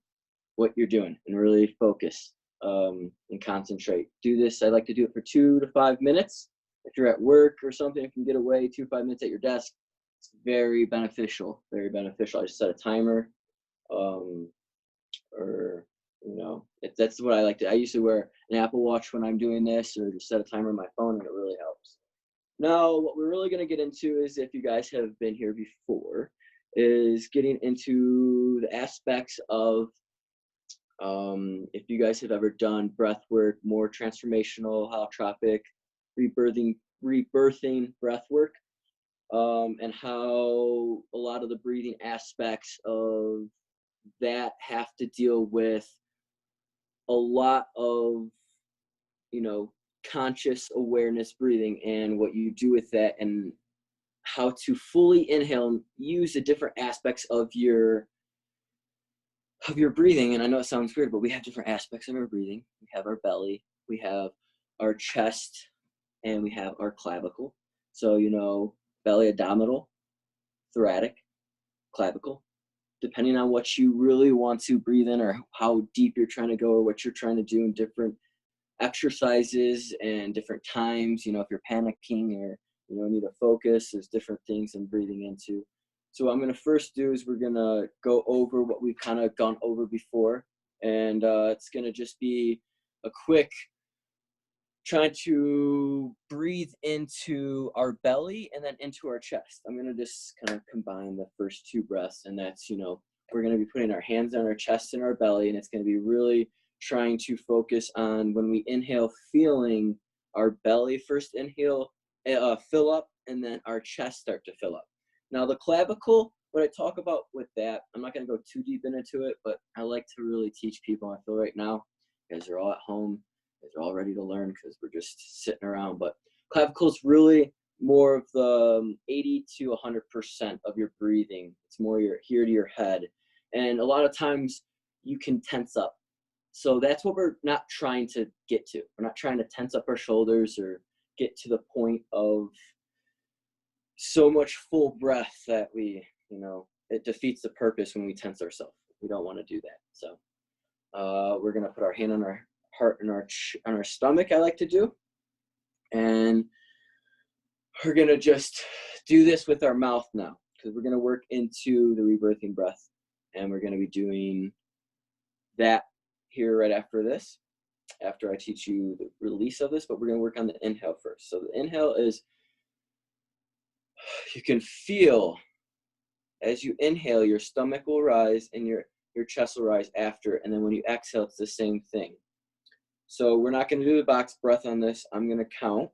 what you're doing and really focus and concentrate. Do this. I like to do it for 2 to 5 minutes. If you're at work or something, if you can get away 2 to 5 minutes at your desk, it's very beneficial. Very beneficial. I just set a timer, or that's what I like to. I usually wear an Apple Watch when I'm doing this, or just set a timer on my phone, and it really helps. Now, what we're really going to get into is, if you guys have been here before, is getting into the aspects of if you guys have ever done breath work, more transformational, holotropic, rebirthing breath work, and how a lot of the breathing aspects of that have to deal with a lot of, conscious awareness breathing and what you do with that, and how to fully inhale and use the different aspects of your breathing. And I know it sounds weird, but we have different aspects of our breathing. We have our belly, we have our chest, and we have our clavicle. So, belly, abdominal, thoracic, clavicle, depending on what you really want to breathe in, or how deep you're trying to go, or what you're trying to do in different exercises and different times. If you're panicking or need to focus, there's different things I'm breathing into. So what I'm going to first do is we're going to go over what we've kind of gone over before, and it's going to just be a quick trying to breathe into our belly and then into our chest. I'm going to just kind of combine the first 2 breaths, and that's, we're going to be putting our hands on our chest and our belly, and it's going to be really trying to focus on, when we inhale, feeling our belly first inhale, fill up, and then our chest start to fill up. Now, the clavicle, what I talk about with that, I'm not going to go too deep into it, but I like to really teach people. I feel right now, you guys are all at home. You guys are all ready to learn because we're just sitting around. But clavicle is really more of the 80 to 100% of your breathing. It's more your here to your head. And a lot of times you can tense up. So that's what we're not trying to get to. We're not trying to tense up our shoulders or get to the point of so much full breath that we, it defeats the purpose when we tense ourselves. We don't want to do that. So we're going to put our hand on our heart and on our stomach, I like to do. And we're going to just do this with our mouth now, because we're going to work into the rebirthing breath. And we're going to be doing that here right after this, after I teach you the release of this. But we're going to work on the inhale first. So the inhale is, you can feel as you inhale, your stomach will rise and your chest will rise after. And then when you exhale, it's the same thing. So we're not going to do the box breath on this. I'm going to count.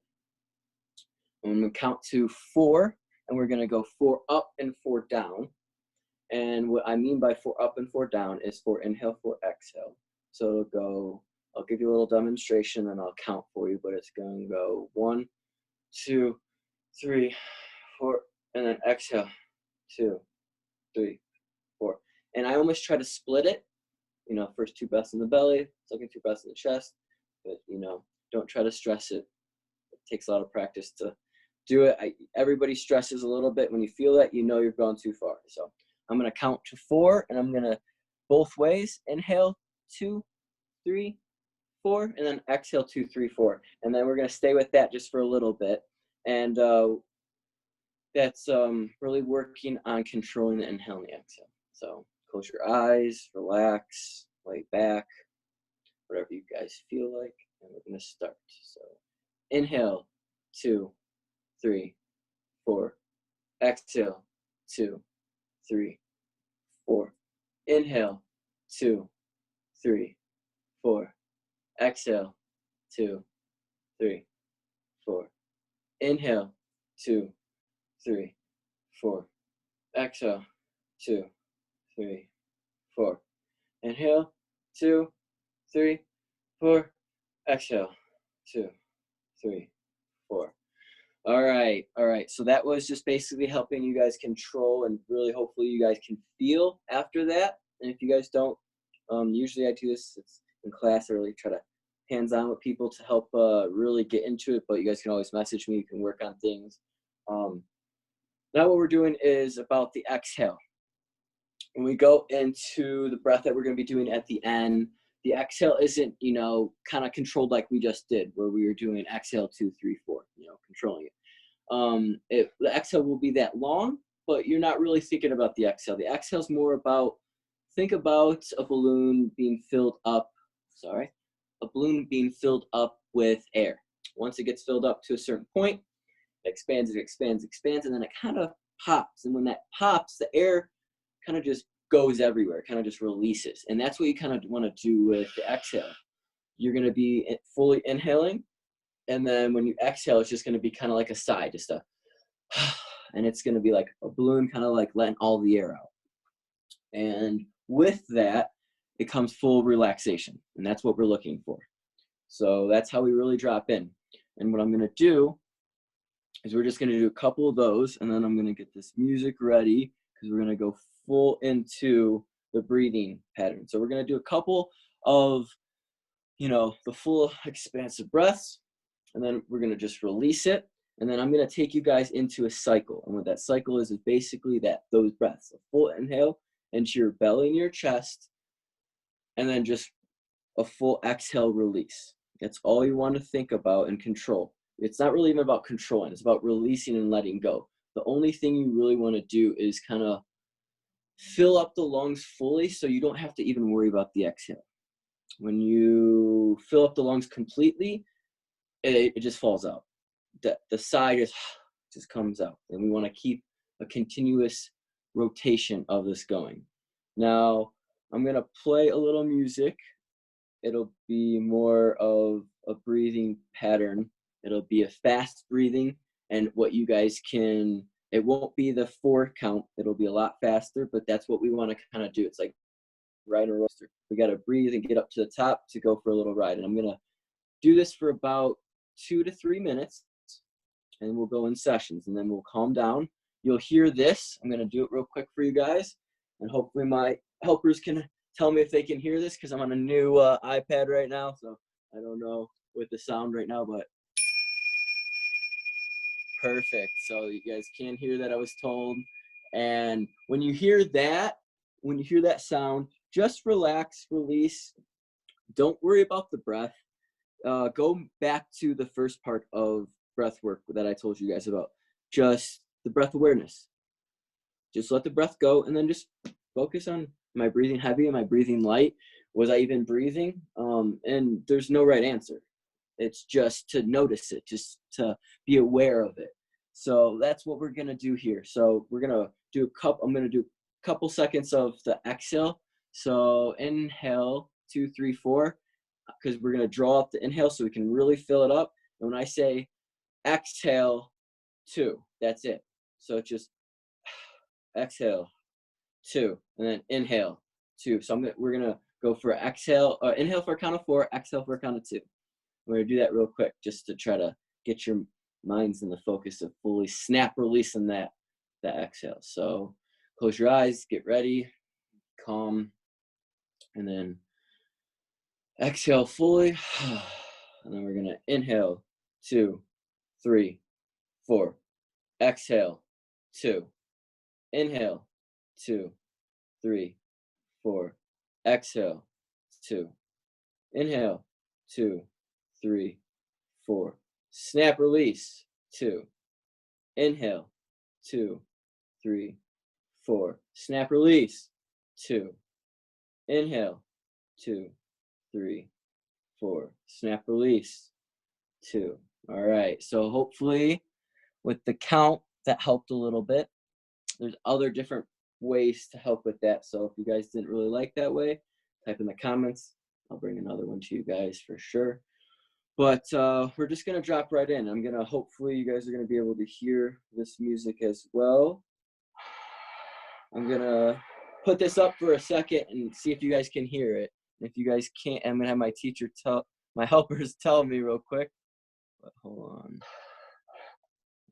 I'm going to count to 4, and we're going to go 4 up and 4 down. And what I mean by 4 up and 4 down is 4 inhale, 4 exhale. So it'll go, I'll give you a little demonstration and I'll count for you, but it's going to go 1, 2, 3, 4, and then exhale, 2, 3, 4. And I almost try to split it, you know, first 2 breaths in the belly, second 2 breaths in the chest, but, you know, don't try to stress it. It takes a lot of practice to do it. Everybody stresses a little bit. When you feel that, you know you're going too far. So I'm going to count to 4, and I'm going to both ways. Inhale, 2, 3, 4, and then exhale, 2, 3, 4. And then we're going to stay with that just for a little bit. And that's really working on controlling the inhale and the exhale. So close your eyes, relax, lay back, whatever you guys feel like. And we're going to start. So inhale, 2, 3, 4. Exhale, 2, 3, 4. Inhale, 2, 3, 4. Exhale, 2, 3, 4. Inhale, 2, 3, 4. Exhale, 2, 3, 4. Inhale, 2, 3, 4. Exhale, 2, 3, 4. All right. So that was just basically helping you guys control, and really hopefully you guys can feel after that. And if you guys don't, usually I do this, it's in class. I really try to hands-on with people to help really get into it, but you guys can always message me. You can work on things. Now what we're doing is about the exhale. When we go into the breath that we're going to be doing at the end, the exhale isn't, you know, kind of controlled like we just did, where we were doing exhale 2, 3, 4, you know, controlling it. The exhale will be that long, but you're not really thinking about the exhale. The exhale is more about, think about a balloon being filled up, a balloon being filled up with air. Once it gets filled up to a certain point, it expands, and then it kind of pops. And when that pops, the air kind of just goes everywhere, kind of just releases. And that's what you kind of want to do with the exhale. You're going to be fully inhaling, and then when you exhale, it's just going to be kind of like a sigh, just a, and it's going to be like a balloon, kind of like letting all the air out. And with that, it comes full relaxation, and that's what we're looking for. So that's how we really drop in. And what I'm going to do is we're just going to do a couple of those, and then I'm going to get this music ready, because we're going to go full into the breathing pattern. So we're going to do a couple of, you know, the full expansive breaths, and then we're going to just release it. And then I'm going to take you guys into a cycle. And what that cycle is basically those breaths, a full inhale into your belly and your chest, and then just a full exhale release. That's all you want to think about and control. It's not really even about controlling. It's about releasing and letting go. The only thing you really want to do is kind of fill up the lungs fully, so you don't have to even worry about the exhale. When you fill up the lungs completely, it just falls out. The sigh just comes out. And we want to keep a continuous rotation of this going. Now, I'm going to play a little music. It'll be more of a breathing pattern. It'll be a fast breathing, and what you guys can, it won't be the 4 count. It'll be a lot faster, but that's what we want to kind of do. It's like riding a roller. We got to breathe and get up to the top to go for a little ride. And I'm going to do this for about 2 to 3 minutes, and we'll go in sessions, and then we'll calm down. You'll hear this. I'm going to do it real quick for you guys, and hopefully my helpers can tell me if they can hear this, because I'm on a new iPad right now, so I don't know with the sound right now, but perfect. So you guys can hear that, I was told. And when you hear that sound, just relax, release. Don't worry about the breath. Go back to the first part of breath work that I told you guys about. Just the breath awareness. Just let the breath go, and then just focus on, am I breathing heavy? Am I breathing light? Was I even breathing? And there's no right answer. It's just to notice it, just to be aware of it. So that's what we're going to do here. So we're going to do I'm going to do a couple seconds of the exhale. So inhale, 2, 3, 4, because we're going to draw up the inhale so we can really fill it up. And when I say exhale, 2, that's it. So it's just exhale, 2, and then inhale, 2. So we're going to go for exhale, inhale for a count of 4, exhale for a count of 2. We're going to do that real quick just to try to get your minds in the focus of fully snap releasing that the exhale. So close your eyes, get ready, calm, and then exhale fully. And then we're gonna inhale, 2, 3, 4. Exhale, 2. Inhale, 2, 3, 4. Exhale, 2. Inhale, 2, 3, 4. Snap, release, 2. Inhale, 2, 3, 4. Snap, release, 2. Inhale, 2, 3, 4. Snap, release, 2. All right. So hopefully with the count, that helped a little bit. There's other different ways to help with that. So if you guys didn't really like that way, type in the comments. I'll bring another one to you guys for sure. But we're just going to drop right in. I'm going to, hopefully you guys are going to be able to hear this music as well. I'm going to put this up for a second and see if you guys can hear it. And if you guys can't, I'm going to have my helpers tell me real quick. But hold on.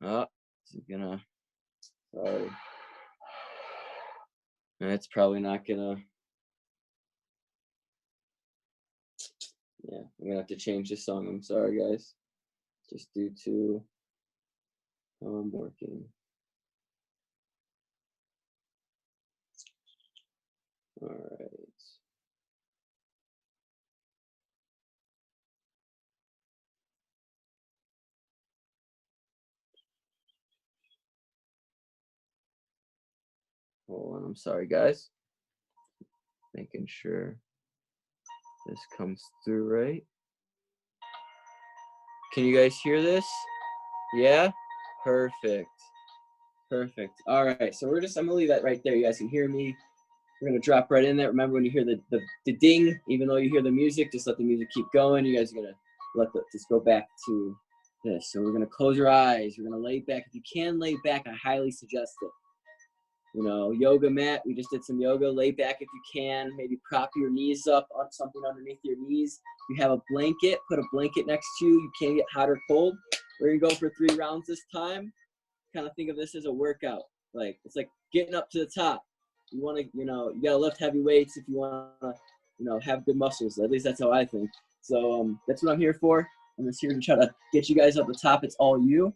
Oh, it's going to, sorry. It's probably not going to. Yeah, I'm gonna have to change the song. I'm sorry, guys. Just due to how I'm working. All right. Hold on. I'm sorry, guys. Making sure this comes through right. Can you guys hear this? Yeah? Perfect. Perfect. All right. So I'm gonna leave that right there. You guys can hear me. We're gonna drop right in there. Remember, when you hear the ding, even though you hear the music, just let the music keep going. You guys are gonna just go back to this. So we're gonna close your eyes. We're gonna lay back. If you can lay back, I highly suggest it. You know, yoga mat, we just did some yoga. Lay back if you can. Maybe prop your knees up on something underneath your knees. If you have a blanket, put a blanket next to you. You can't get hot or cold. We're gonna go for 3 rounds this time. Kind of think of this as a workout. Like, it's like getting up to the top. You want to, you gotta lift heavy weights if you want to, have good muscles. At least that's how I think. So that's what I'm here for. I'm just here to try to get you guys up the top. It's all you.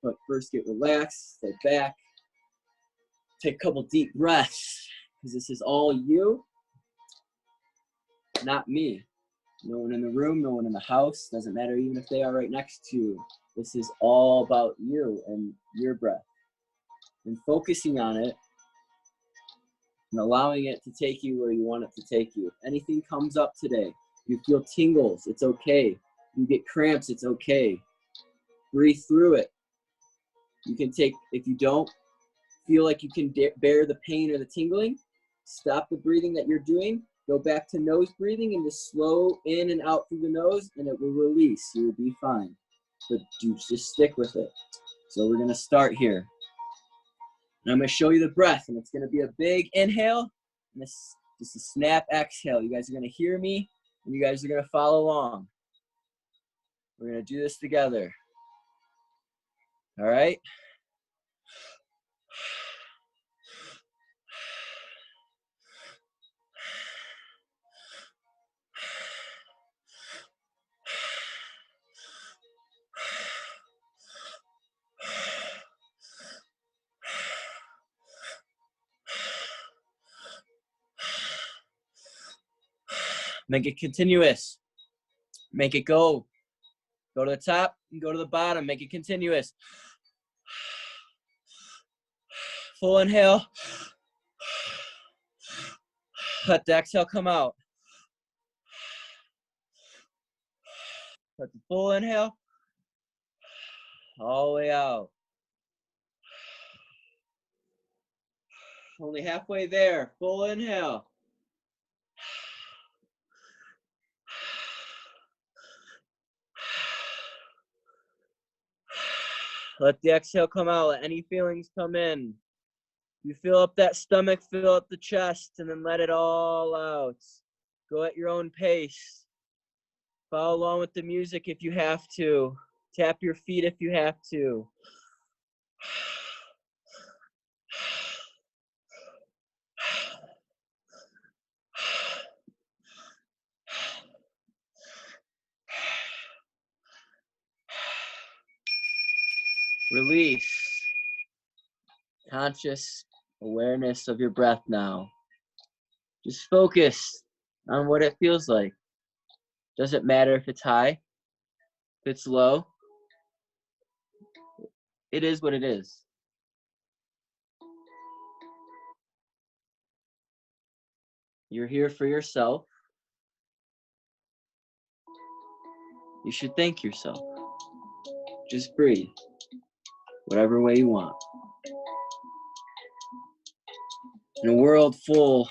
But first, get relaxed, stay back. Take a couple deep breaths, because this is all you, not me. No one in the room, no one in the house. Doesn't matter even if they are right next to you. This is all about you and your breath. And focusing on it and allowing it to take you where you want it to take you. If anything comes up today, you feel tingles, it's okay. You get cramps, it's okay. Breathe through it. You can take, if you don't feel like you can bear the pain or the tingling, stop the breathing that you're doing, go back to nose breathing and just slow in and out through the nose, and it will release. You will be fine. But just stick with it. So we're gonna start here. And I'm gonna show you the breath, and it's gonna be a big inhale, and this just a snap exhale. You guys are gonna hear me, and you guys are gonna follow along. We're gonna do this together. All right? Make it continuous. Make it go. Go to the top and go to the bottom. Make it continuous. Full inhale. Let the exhale come out. Let the full inhale all the way out. Only halfway there. Full inhale. Let the exhale come out. Let any feelings come in. You fill up that stomach, fill up the chest, and then let it all out. Go at your own pace. Follow along with the music if you have to. Tap your feet if you have to. Release. Conscious awareness of your breath now. Just focus on what it feels like. Doesn't matter if it's high, if it's low. It is what it is. You're here for yourself. You should thank yourself. Just breathe, whatever way you want. In a world full of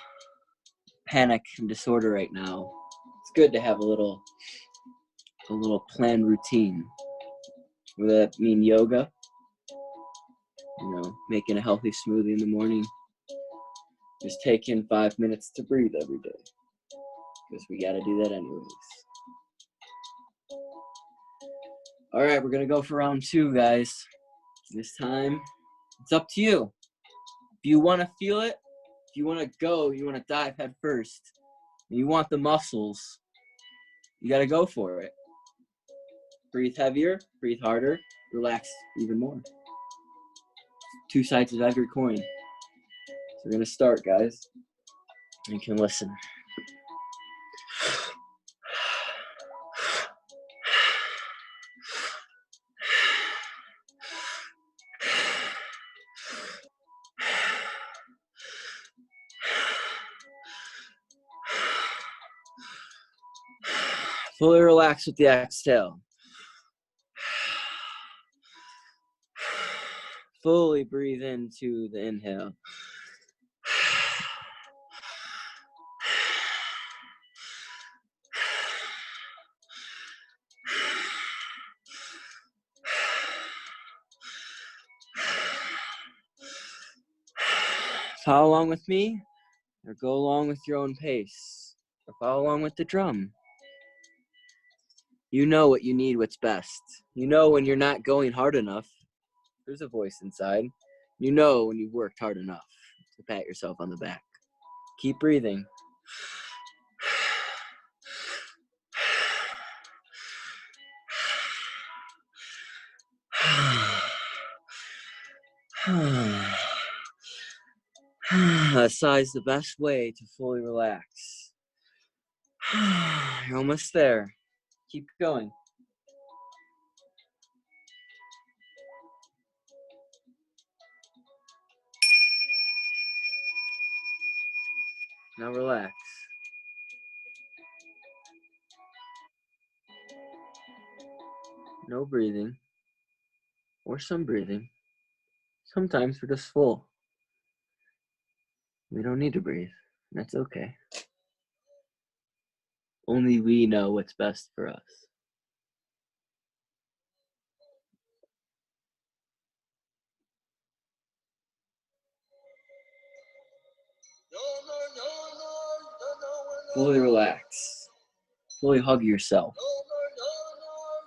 panic and disorder right now, it's good to have a little planned routine. Whether that mean yoga, making a healthy smoothie in the morning, just taking 5 minutes to breathe every day, because we got to do that anyways. All right, we're going to go for round 2, guys. This time, it's up to you. If you want to feel it, if you want to go, you want to dive head first, and you want the muscles, you got to go for it. Breathe heavier, breathe harder, relax even more. 2 sides of every coin. So we're going to start, guys. You can listen. Fully relax with the exhale. Fully breathe into the inhale. Follow along with me, or go along with your own pace, or follow along with the drum. You know what you need, what's best. You know when you're not going hard enough. There's a voice inside. You know when you've worked hard enough to pat yourself on the back. Keep breathing. A sigh is the best way to fully relax. You're almost there. Keep going. Now relax. No breathing, or some breathing. Sometimes we're just full. We don't need to breathe. That's okay. Only we know what's best for us. Fully relax. Fully hug yourself.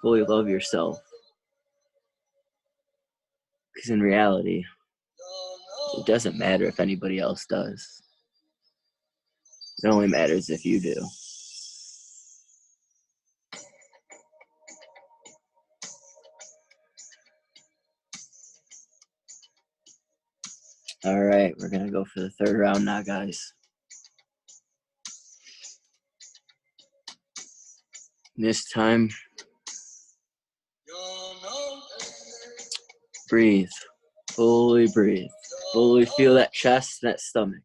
Fully love yourself. Because in reality, it doesn't matter if anybody else does. It only matters if you do. All right, we're going to go for the 3rd round now, guys. This time, breathe. Fully breathe. Fully feel that chest, that stomach.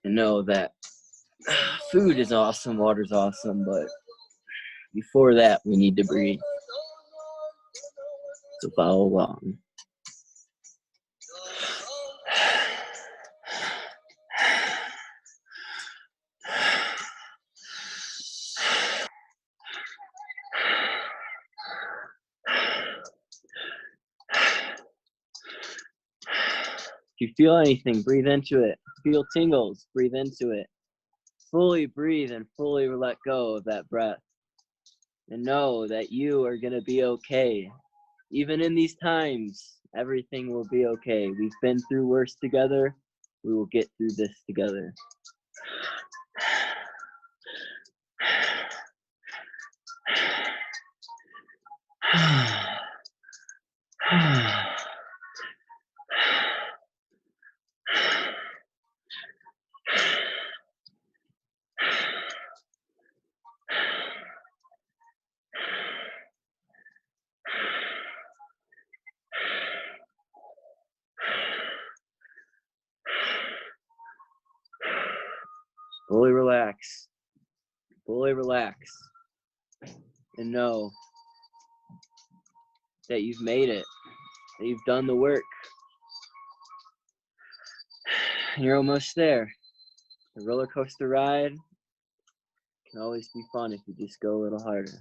And know that food is awesome, water's awesome, but before that, we need to breathe. So follow along. If you feel anything, breathe into it. Feel tingles, breathe into it. Fully breathe and fully let go of that breath. And know that you are going to be okay. Even in these times, everything will be okay. We've been through worse together. We will get through this together. fully relax and know that you've made it, that you've done the work. And you're almost there. The roller coaster ride can always be fun if you just go a little harder.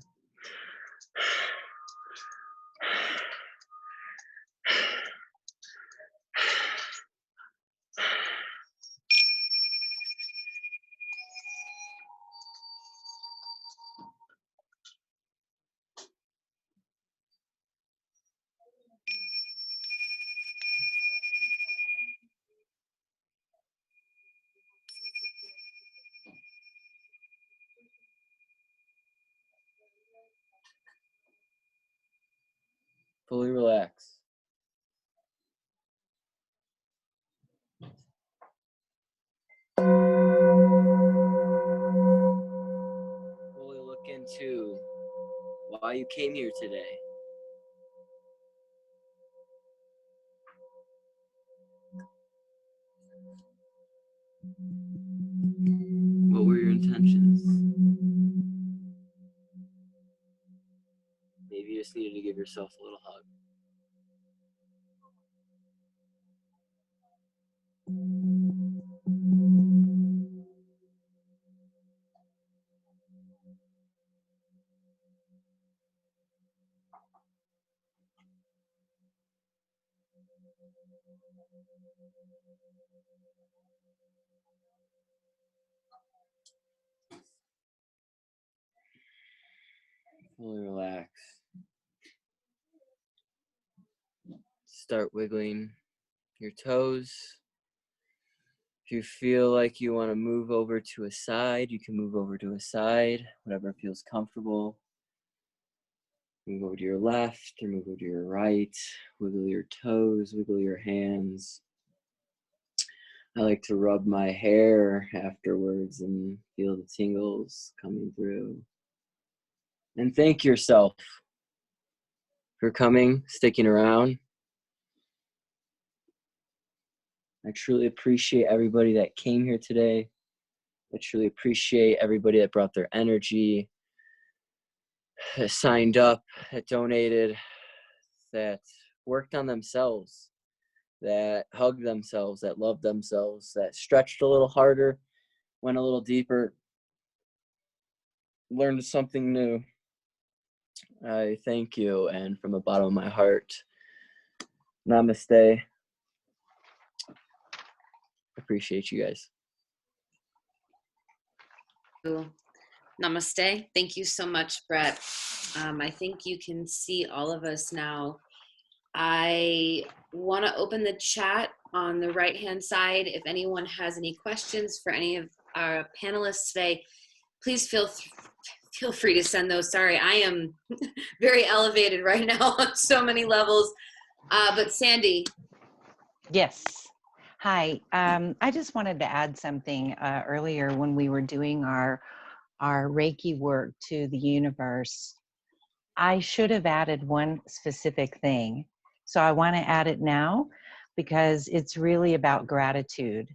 Fully relax. Fully look into why you came here today. What were your intentions? Maybe you just needed to give yourself a little hug. Fully relax. Start wiggling your toes. If you feel like you want to move over to a side, you can move over to a side, whatever feels comfortable. Move over to your left or move over to your right. Wiggle your toes, wiggle your hands. I like to rub my hair afterwards and feel the tingles coming through. And thank yourself for coming, sticking around. I truly appreciate everybody that came here today. I truly appreciate everybody that brought their energy, that signed up, that donated, that worked on themselves, that hugged themselves, that loved themselves, that stretched a little harder, went a little deeper, learned something new. I thank you, and from the bottom of my heart, namaste. Appreciate you guys. Namaste. Thank you so much, Brett. I think you can see all of us now. I want to open the chat on the right-hand side. If anyone has any questions for any of our panelists today, please feel free to send those. Sorry, I am very elevated right now on so many levels. But Sandy. Yes. Hi. I just wanted to add something earlier when we were doing our Reiki work to the universe. I should have added one specific thing. So I want to add it now because it's really about gratitude.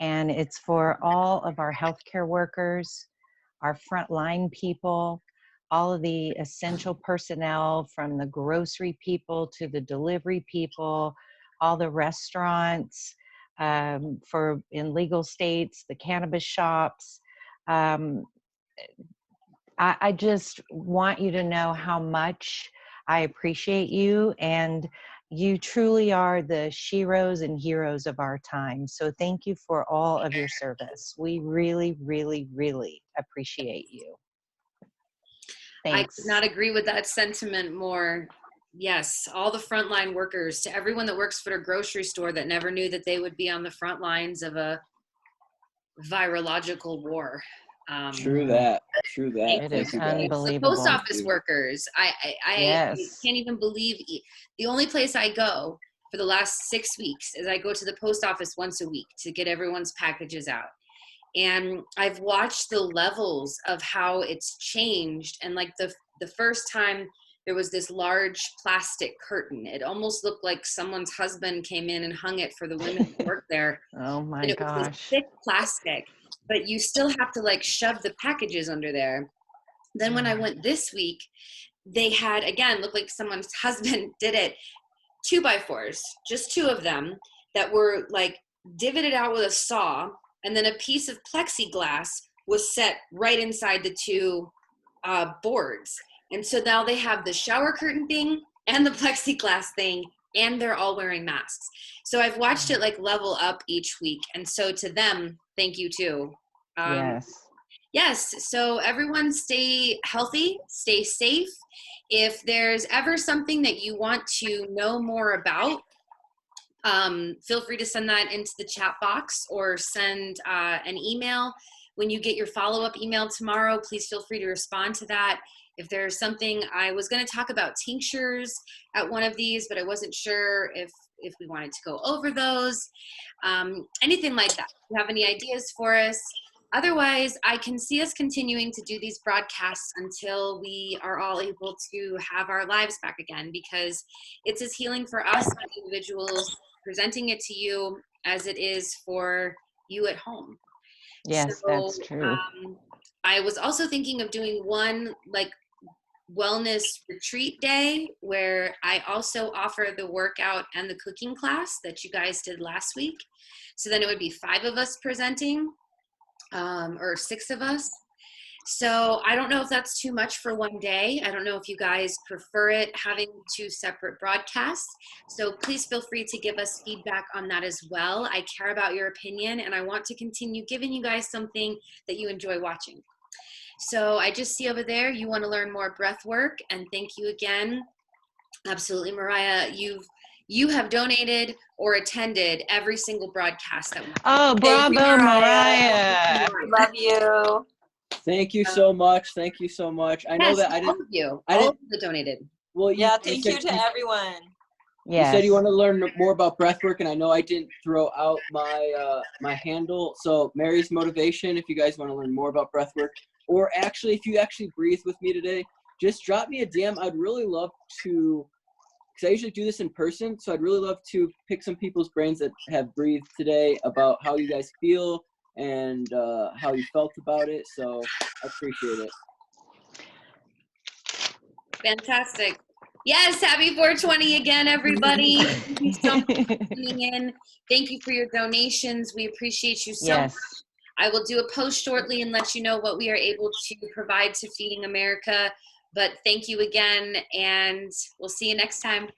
And it's for all of our healthcare workers, our frontline people, all of the essential personnel, from the grocery people to the delivery people, all the restaurants, for in legal states, the cannabis shops. I just want you to know how much I appreciate you, and you truly are the sheroes and heroes of our time. So thank you for all of your service. We really, really, really appreciate you. Thanks. I could not agree with that sentiment more. Yes, all the frontline workers, to everyone that works for a grocery store that never knew that they would be on the front lines of a virological war. True that. True that. It Thank is you guys. unbelievable. The post office workers. I can't even believe the only place I go for the last 6 weeks is I go to the post office once a week to get everyone's packages out. And I've watched the levels of how it's changed. And like the first time there was this large plastic curtain. It almost looked like someone's husband came in and hung it for the women who work there. Oh my and it gosh. was this thick plastic, but you still have to like shove the packages under there. Then when I went this week, they had, again, looked like someone's husband did it, 2x4s, just 2 of them, that were like divoted out with a saw, and then a piece of plexiglass was set right inside the 2 boards. And so now they have the shower curtain thing and the plexiglass thing, and they're all wearing masks. So I've watched it like level up each week. And so to them, thank you too. Yes. So everyone stay healthy, stay safe. If there's ever something that you want to know more about, feel free to send that into the chat box or send an email. When you get your follow-up email tomorrow, please feel free to respond to that. If there's something, I was going to talk about tinctures at one of these, but I wasn't sure if we wanted to go over those. Anything like that. If you have any ideas for us? Otherwise, I can see us continuing to do these broadcasts until we are all able to have our lives back again, because it's as healing for us as individuals presenting it to you as it is for you at home. Yes, So, that's true. I was also thinking of doing one like wellness retreat day where I also offer the workout and the cooking class that you guys did last week. So then it would be 5 of us presenting, or 6 of us. So I don't know if that's too much for one day. I don't know if you guys prefer it having 2 separate broadcasts. So please feel free to give us feedback on that as well. I care about your opinion, and I want to continue giving you guys something that you enjoy watching. So I just see over there, you want to learn more breath work, and thank you again. Absolutely, Mariah. You have donated or attended every single broadcast that we have. Oh, bravo, Mariah. Love you. Thank you so much. Thank you so much. I know that I all didn't. of you. I All didn't. of you donated. Well, Yeah, thank you to everyone. You said you want to learn more about breathwork, and I know I didn't throw out my my handle. So Mary's Motivation, if you guys want to learn more about breathwork, or actually if you actually breathe with me today, just drop me a DM. I'd really love to, because I usually do this in person, so I'd really love to pick some people's brains that have breathed today about how you guys feel and how you felt about it. So I appreciate it. Fantastic. Yes, happy 420 again, everybody. Thank you so much for tuning in. Thank you for your donations. We appreciate you so much. I will do a post shortly and let you know what we are able to provide to Feeding America. But thank you again, and we'll see you next time.